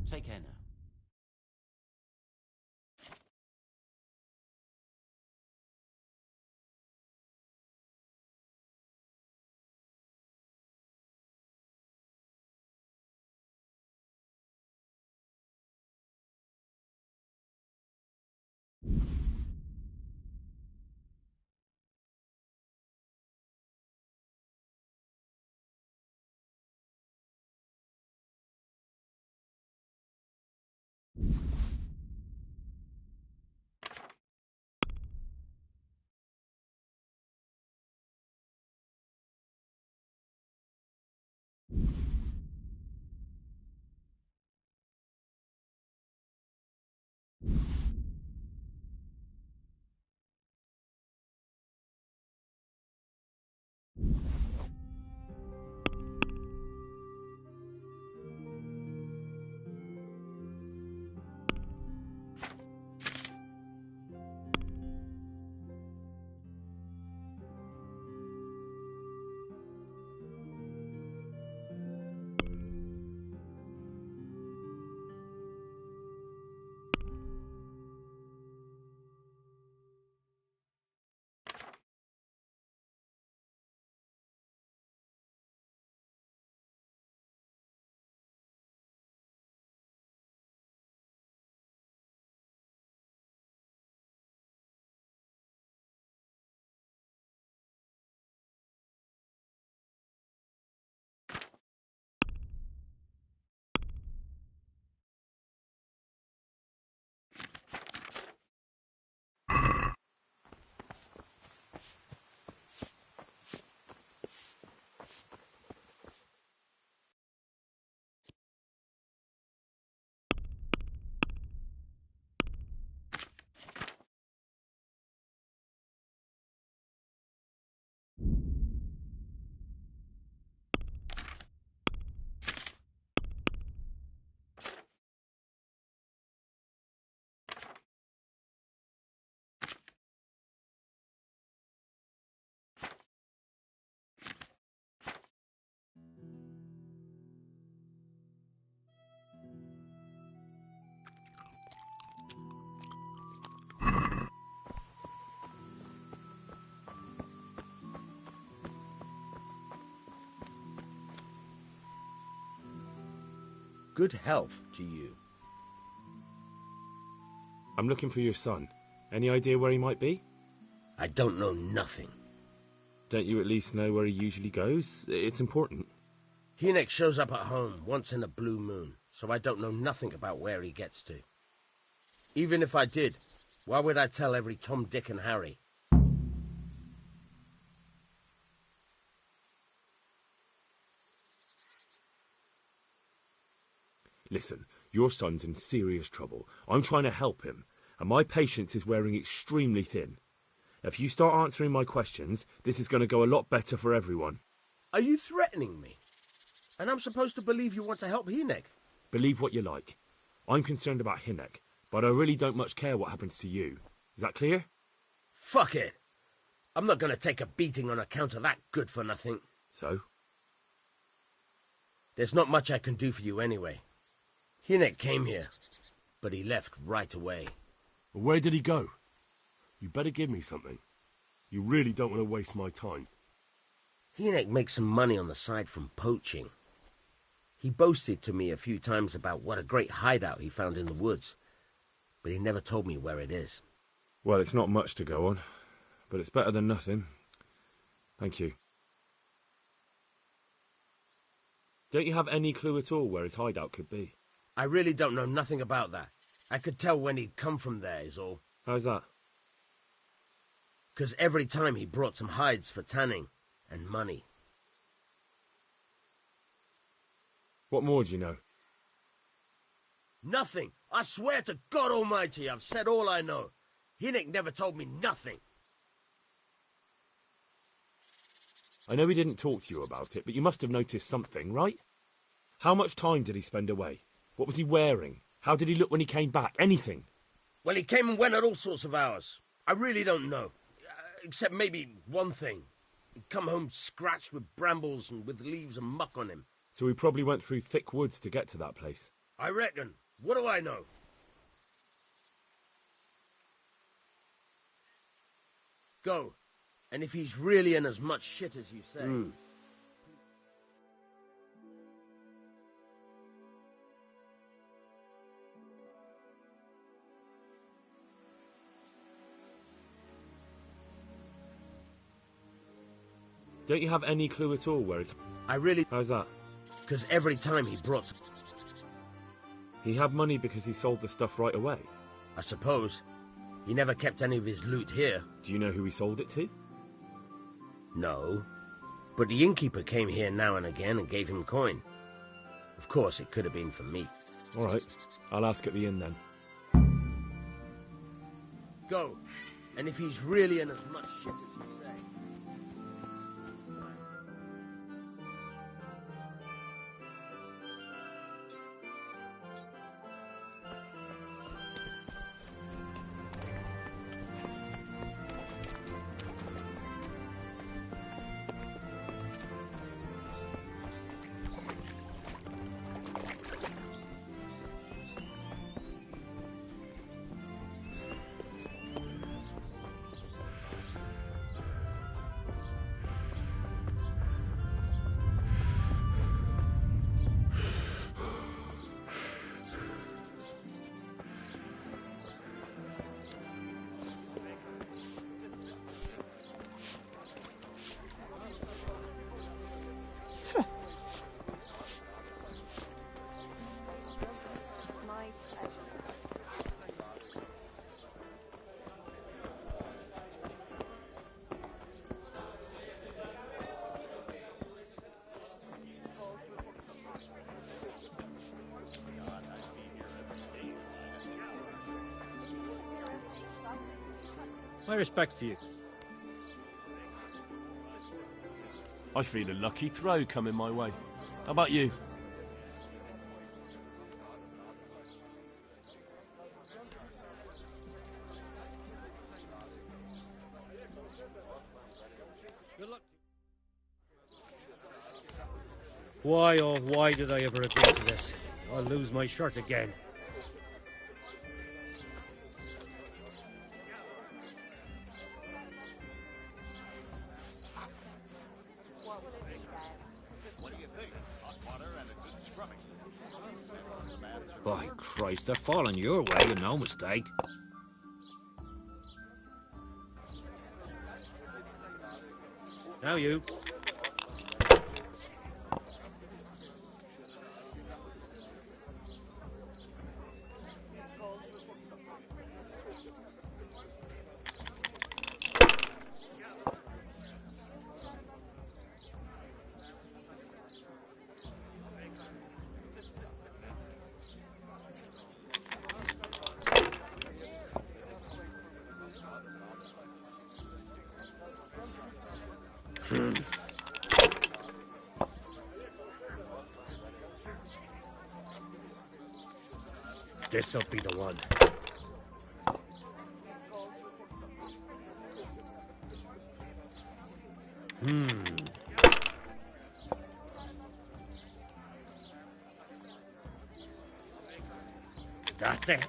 [SPEAKER 8] Take care now.
[SPEAKER 11] Good health to you.
[SPEAKER 2] I'm looking for your son. Any idea where he might be?
[SPEAKER 11] I don't know nothing.
[SPEAKER 2] Don't you at least know where he usually goes? It's important.
[SPEAKER 11] Hinek shows up at home once in a blue moon, so I don't know nothing about where he gets to. Even if I did, why would I tell every Tom, Dick and Harry?
[SPEAKER 2] Listen, Your son's in serious trouble. I'm trying to help him, and my patience is wearing extremely thin. If you start answering my questions, this is going to go a lot better for everyone.
[SPEAKER 11] Are you threatening me? And I'm supposed to believe you want to help Hinek?
[SPEAKER 2] Believe what you like. I'm concerned about Hinek, but I really don't much care what happens to you. Is that clear?
[SPEAKER 11] Fuck it. I'm not going to take a beating on account of that good-for-nothing.
[SPEAKER 2] So?
[SPEAKER 11] There's not much I can do for you anyway. Hinek came here, but he left right away.
[SPEAKER 15] Well, where did he go? You better give me something. You really don't want to waste my time.
[SPEAKER 11] Hinek makes some money on the side from poaching. He boasted to me a few times about what a great hideout he found in the woods, but he never told me where it is.
[SPEAKER 2] Well, it's not much to go on, but it's better than nothing. Thank you. Don't you have any clue at all where his hideout could be?
[SPEAKER 11] I really don't know nothing about that. I could tell when he'd come from there, is all.
[SPEAKER 2] How's that?
[SPEAKER 11] 'Cause every time he brought some hides for tanning and money.
[SPEAKER 2] What more do you know?
[SPEAKER 11] Nothing! I swear to God Almighty, I've said all I know. Hinek never told me nothing.
[SPEAKER 2] I know he didn't talk to you about it, but you must have noticed something, right? How much time did he spend away? What was he wearing? How did he look when he came back? Anything?
[SPEAKER 11] Well, he came and went at all sorts of hours. I really don't know. Except maybe one thing. He'd come home scratched with brambles and with leaves and muck on him.
[SPEAKER 2] So he probably went through thick woods to get to that place.
[SPEAKER 11] I reckon. What do I know? Go. And if he's really in as much shit as you say...
[SPEAKER 2] Don't you have any clue at all where it's...
[SPEAKER 11] I really...
[SPEAKER 2] How's that?
[SPEAKER 11] 'Cause every time he brought...
[SPEAKER 2] He had money because he sold the stuff right away?
[SPEAKER 11] I suppose. He never kept any of his loot here.
[SPEAKER 2] Do you know who he sold it to?
[SPEAKER 11] No. But the innkeeper came here now and again and gave him coin. Of course, it could have been for me.
[SPEAKER 2] All right. I'll ask at the inn then.
[SPEAKER 11] Go. And if he's really in as much shit as you say...
[SPEAKER 3] My respects to you.
[SPEAKER 15] I feel a lucky throw coming my way. How about you?
[SPEAKER 3] Good luck. Why, oh why did I ever agree to this? I'll lose my shirt again.
[SPEAKER 10] By Christ, they're falling your way, no mistake.
[SPEAKER 3] Now you. This'll be the one. That's it.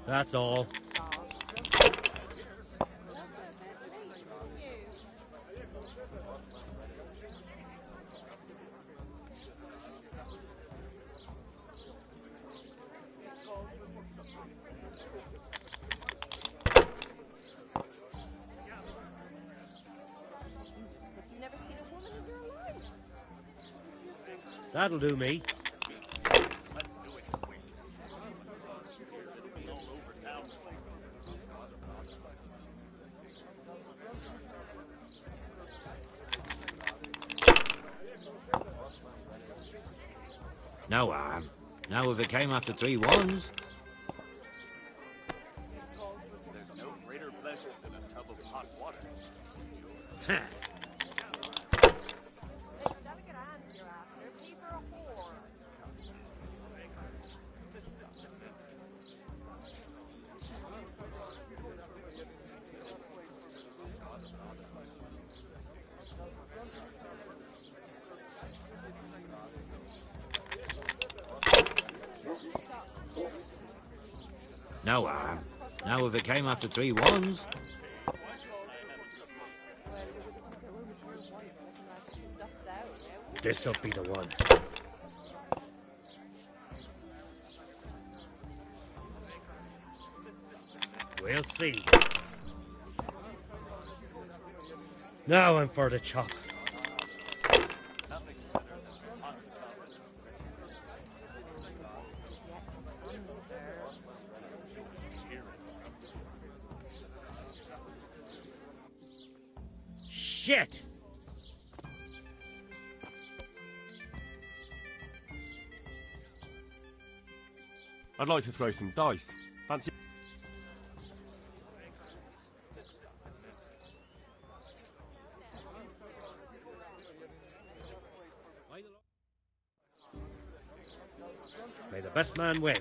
[SPEAKER 3] That's all. That'll do me.
[SPEAKER 8] No harm. Now if it came after 3 ones.
[SPEAKER 9] There's no greater pleasure than a tub of hot water.
[SPEAKER 8] No harm. Now if it came after 3 ones.
[SPEAKER 3] This'll be the one. We'll see. Now I'm for the chop. Shit!
[SPEAKER 15] I'd like to throw some dice. Fancy?
[SPEAKER 3] May the best man win.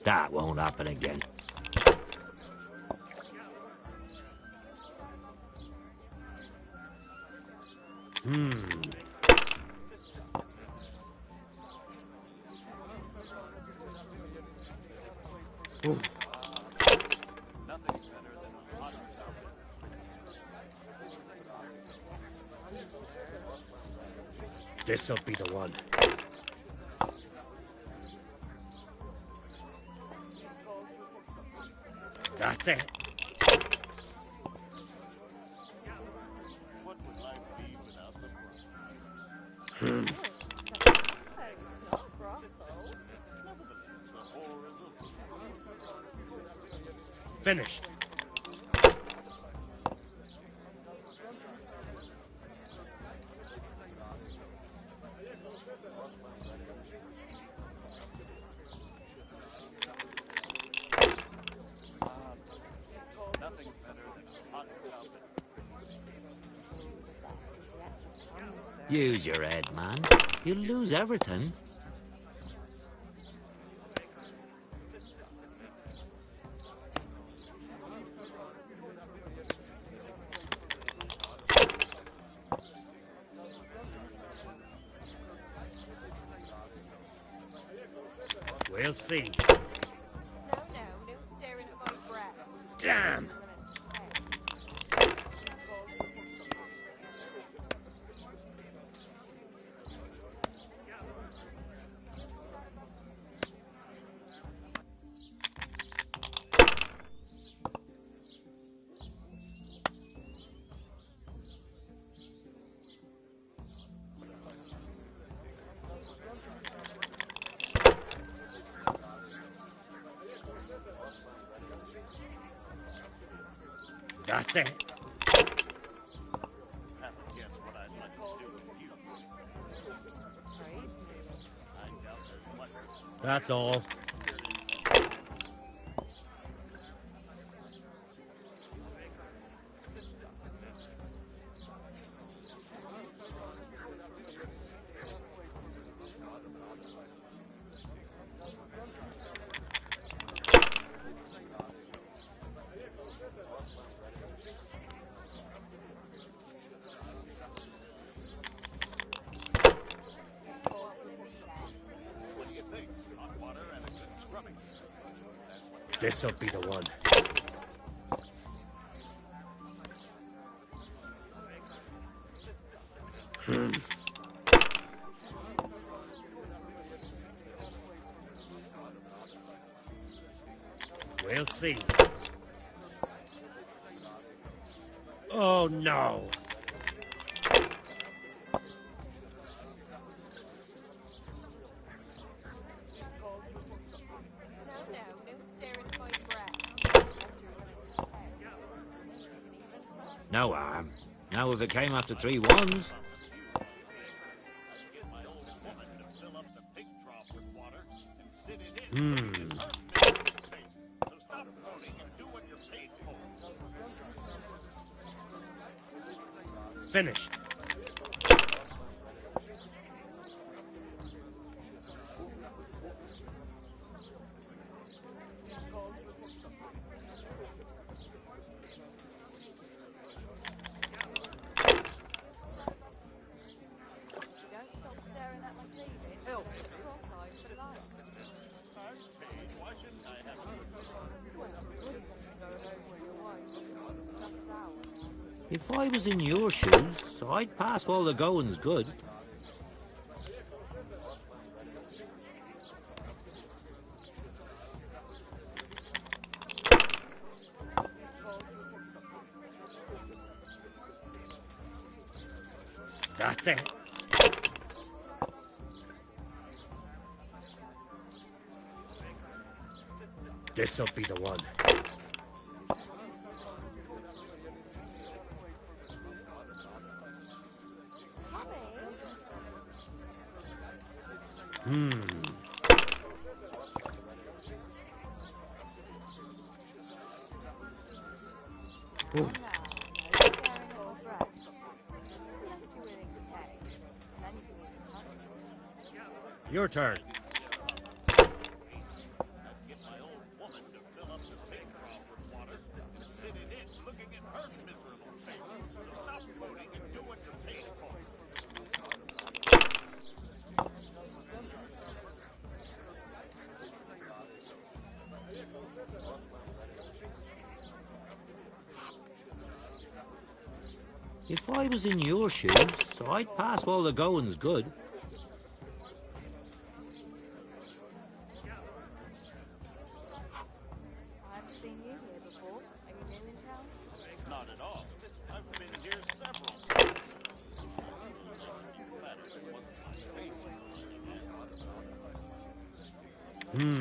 [SPEAKER 8] That won't happen again.
[SPEAKER 3] Ooh.
[SPEAKER 9] Nothing's better than a hot tub.
[SPEAKER 3] This'll be the one. That's it.
[SPEAKER 9] What would life be without the work?
[SPEAKER 3] Finished.
[SPEAKER 9] Nothing better than a hot tub.
[SPEAKER 8] Use your head, man. You'll lose everything.
[SPEAKER 3] We'll see.
[SPEAKER 13] No staring at my breath.
[SPEAKER 3] Damn! That's it.
[SPEAKER 9] Have a guess what I'd like to do with you. I doubt
[SPEAKER 3] That's all. This'll be the one. We'll see. Oh, no.
[SPEAKER 8] No harm. Now if it came after 3 ones.
[SPEAKER 3] Finished.
[SPEAKER 8] If I was in your shoes, I'd pass while the going's good.
[SPEAKER 3] That's it. This'll be the one.
[SPEAKER 8] Ooh.
[SPEAKER 3] Your turn.
[SPEAKER 8] If I was in your shoes, I'd pass while the going's good.
[SPEAKER 12] I haven't seen you here before. Are you new in town?
[SPEAKER 5] Not at all. I've been here several times.
[SPEAKER 8] Ooh.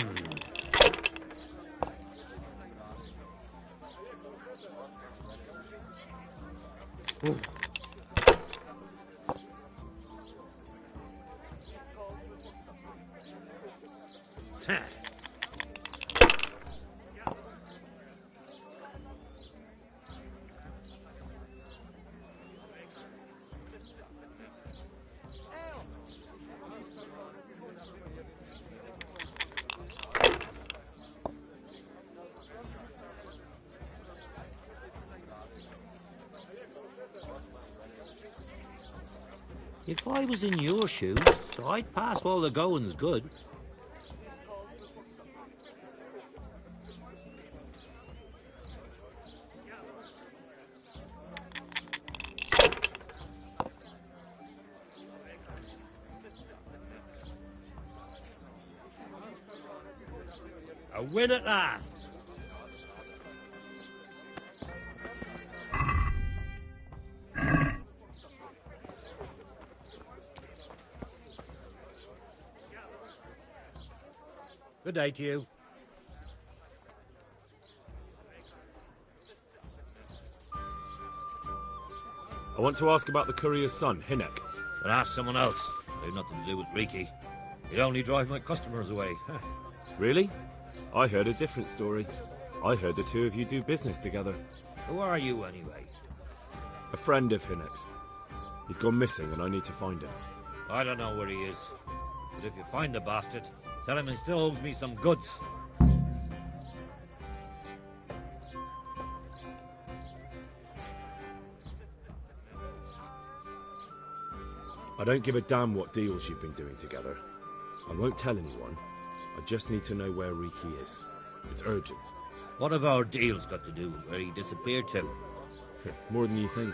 [SPEAKER 8] If I was in your shoes, I'd pass while the going's good.
[SPEAKER 3] A win at last. Good day to you.
[SPEAKER 2] I want to ask about the courier's son, Hinek.
[SPEAKER 8] But ask someone else. They've nothing to do with Riki.
[SPEAKER 3] He'd only drive my customers away.
[SPEAKER 2] Really? I heard a different story. I heard the two of you do business together.
[SPEAKER 3] Who are you, anyway?
[SPEAKER 2] A friend of Hinnock's. He's gone missing and I need to find him.
[SPEAKER 3] I don't know where he is. But if you find the bastard, tell him he still owes me some goods.
[SPEAKER 2] I don't give a damn what deals you've been doing together. I won't tell anyone. I just need to know where Riki is. It's urgent.
[SPEAKER 3] What have our deals got to do with where he disappeared to?
[SPEAKER 2] More than you think.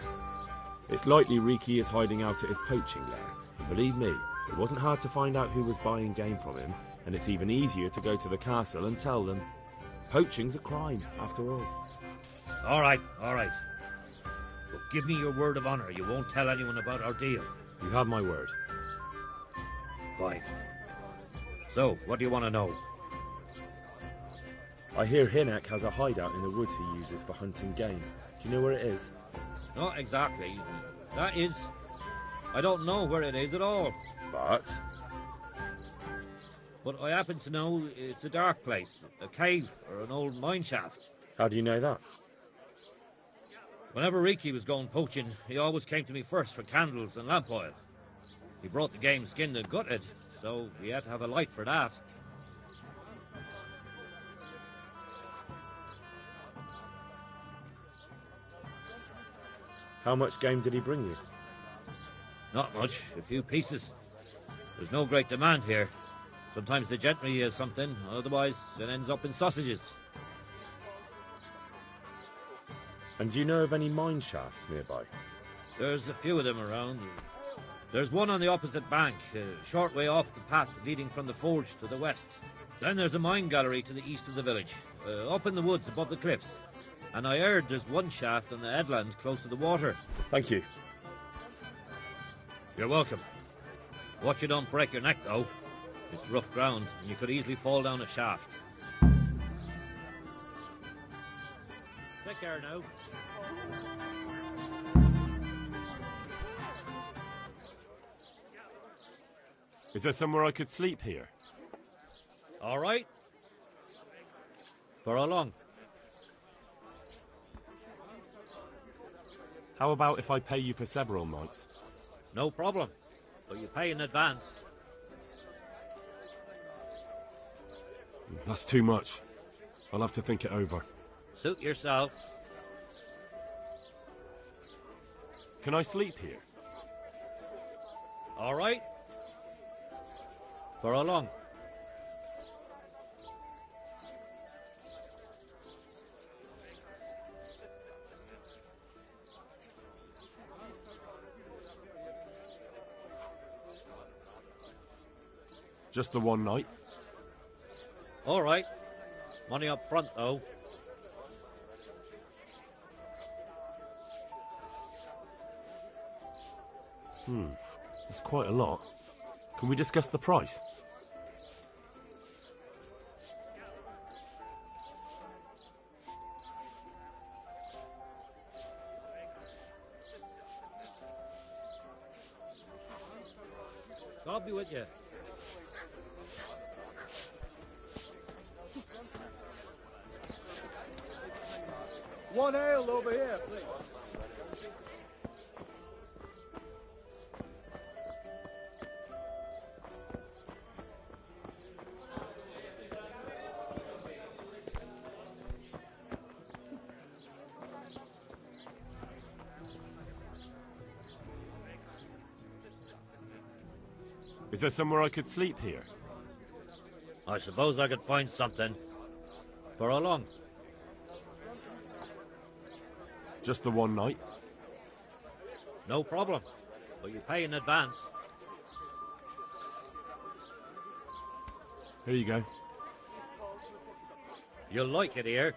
[SPEAKER 2] It's likely Riki is hiding out at his poaching lair. And believe me, it wasn't hard to find out who was buying game from him, and it's even easier to go to the castle and tell them. Poaching's a crime, after all.
[SPEAKER 3] All right. But give me your word of honor you won't tell anyone about our deal.
[SPEAKER 2] You have my word.
[SPEAKER 3] Fine. So, what do you want to know?
[SPEAKER 2] I hear Hinnock has a hideout in the woods he uses for hunting game. Do you know where it is?
[SPEAKER 3] Not exactly. That is... I don't know where it is at all.
[SPEAKER 2] But
[SPEAKER 3] I happen to know it's a dark place. A cave or an old mine shaft.
[SPEAKER 2] How do you know that?
[SPEAKER 3] Whenever Riki was going poaching, he always came to me first for candles and lamp oil. He brought the game skinned and gutted, so we had to have a light for that.
[SPEAKER 2] How much game did he bring you?
[SPEAKER 3] Not much, a few pieces. There's no great demand here. Sometimes the gentry has something, otherwise it ends up in sausages.
[SPEAKER 2] And do you know of any mine shafts nearby?
[SPEAKER 3] There's a few of them around. There's one on the opposite bank, a short way off the path leading from the forge to the west. Then there's a mine gallery to the east of the village, up in the woods above the cliffs. And I heard there's one shaft on the headland close to the water.
[SPEAKER 2] Thank you.
[SPEAKER 3] You're welcome. Watch you don't break your neck, though. It's rough ground, and you could easily fall down a shaft. Take care now.
[SPEAKER 15] Is there somewhere I could sleep here?
[SPEAKER 3] All right. For how long?
[SPEAKER 15] How about if I pay you for several nights?
[SPEAKER 3] No problem. But you pay in advance.
[SPEAKER 15] That's too much. I'll have to think it over.
[SPEAKER 3] Suit yourself.
[SPEAKER 15] Can I sleep here?
[SPEAKER 3] All right. For how long?
[SPEAKER 15] Just the one night?
[SPEAKER 3] All right. Money up front, though.
[SPEAKER 15] That's quite a lot. Can we discuss the price?
[SPEAKER 3] God be with you.
[SPEAKER 9] One ale over here, please.
[SPEAKER 15] Is there somewhere I could sleep here?
[SPEAKER 3] I suppose I could find something. For how long?
[SPEAKER 15] Just the one night?
[SPEAKER 3] No problem. But you pay in advance.
[SPEAKER 15] Here you go.
[SPEAKER 3] You'll like it here.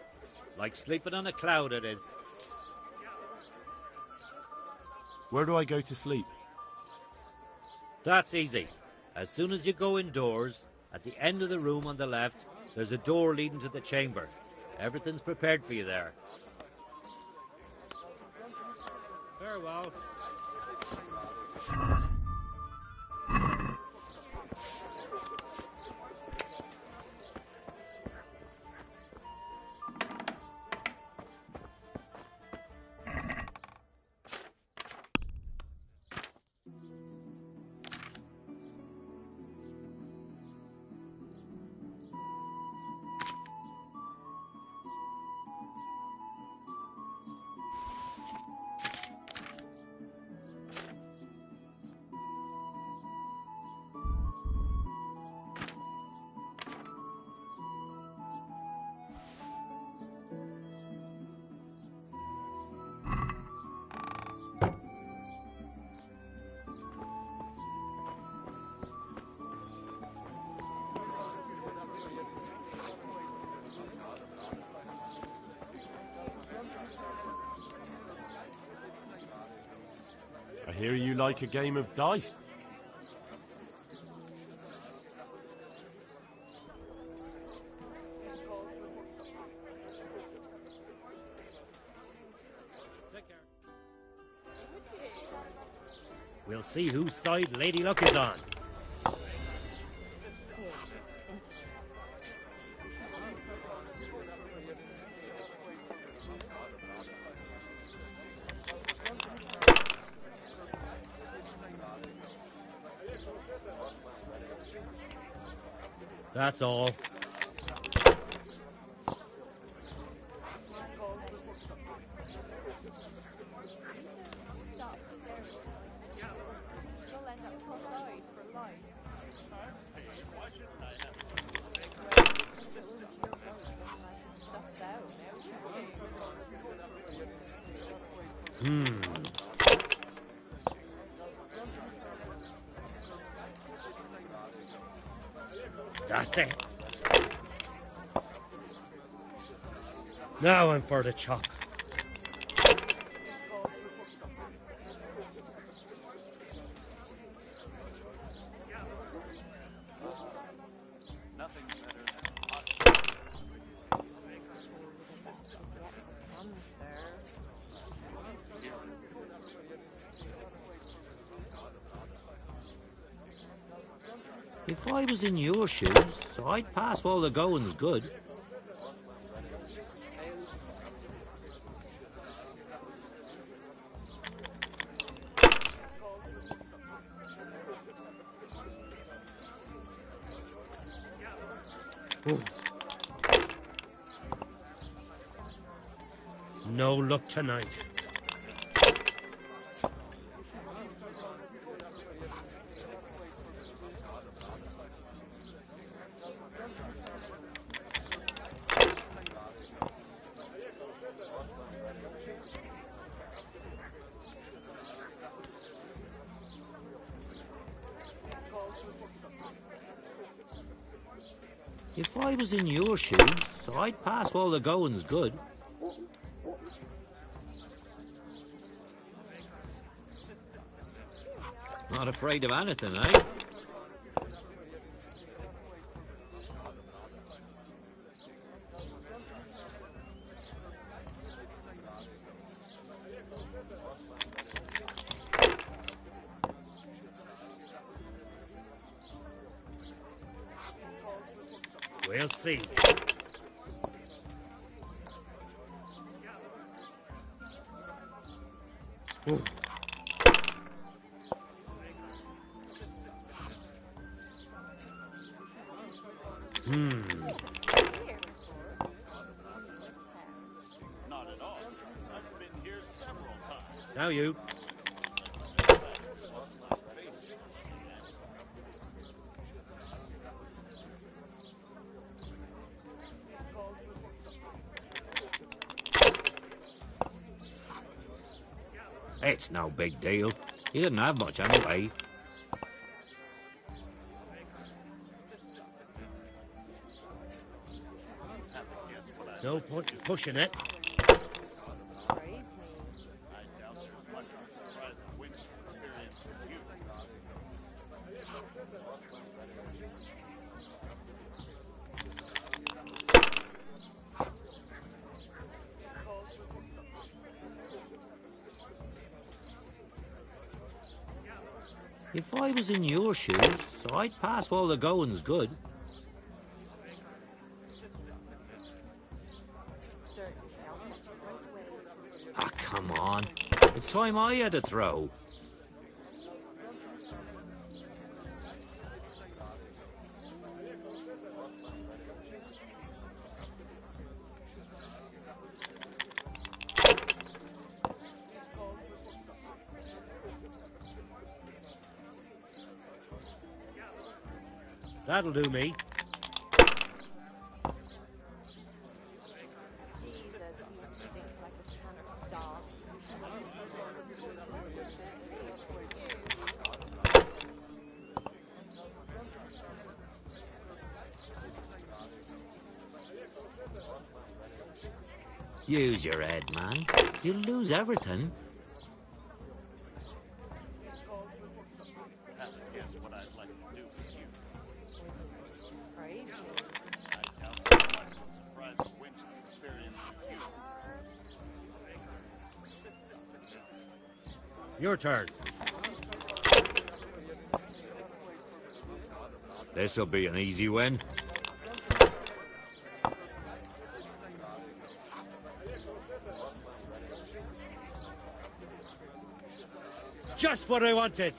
[SPEAKER 3] Like sleeping on a cloud it is.
[SPEAKER 15] Where do I go to sleep?
[SPEAKER 3] That's easy. As soon as you go indoors, at the end of the room on the left, there's a door leading to the chamber. Everything's prepared for you there. Farewell.
[SPEAKER 15] hear you like a game of dice.
[SPEAKER 3] We'll see whose side Lady Luck is on. That's all. That's it. Now I'm for the chop. If I was in your shoes, I'd pass while the going's good. No luck tonight. If I was in your shoes, I'd pass while the going's good. Not afraid of anything, eh? We'll see. Ooh.
[SPEAKER 5] Not at all. I've been here several times.
[SPEAKER 3] Now you. It's no big deal. He didn't have much anyway. No point in pushing it. If I was in your shoes, I'd pass while the going's good. Ah, come on. It's time I had a throw. That'll do me. Use your head, man. You'll lose everything. Your turn. This'll be an easy win. Just what I wanted.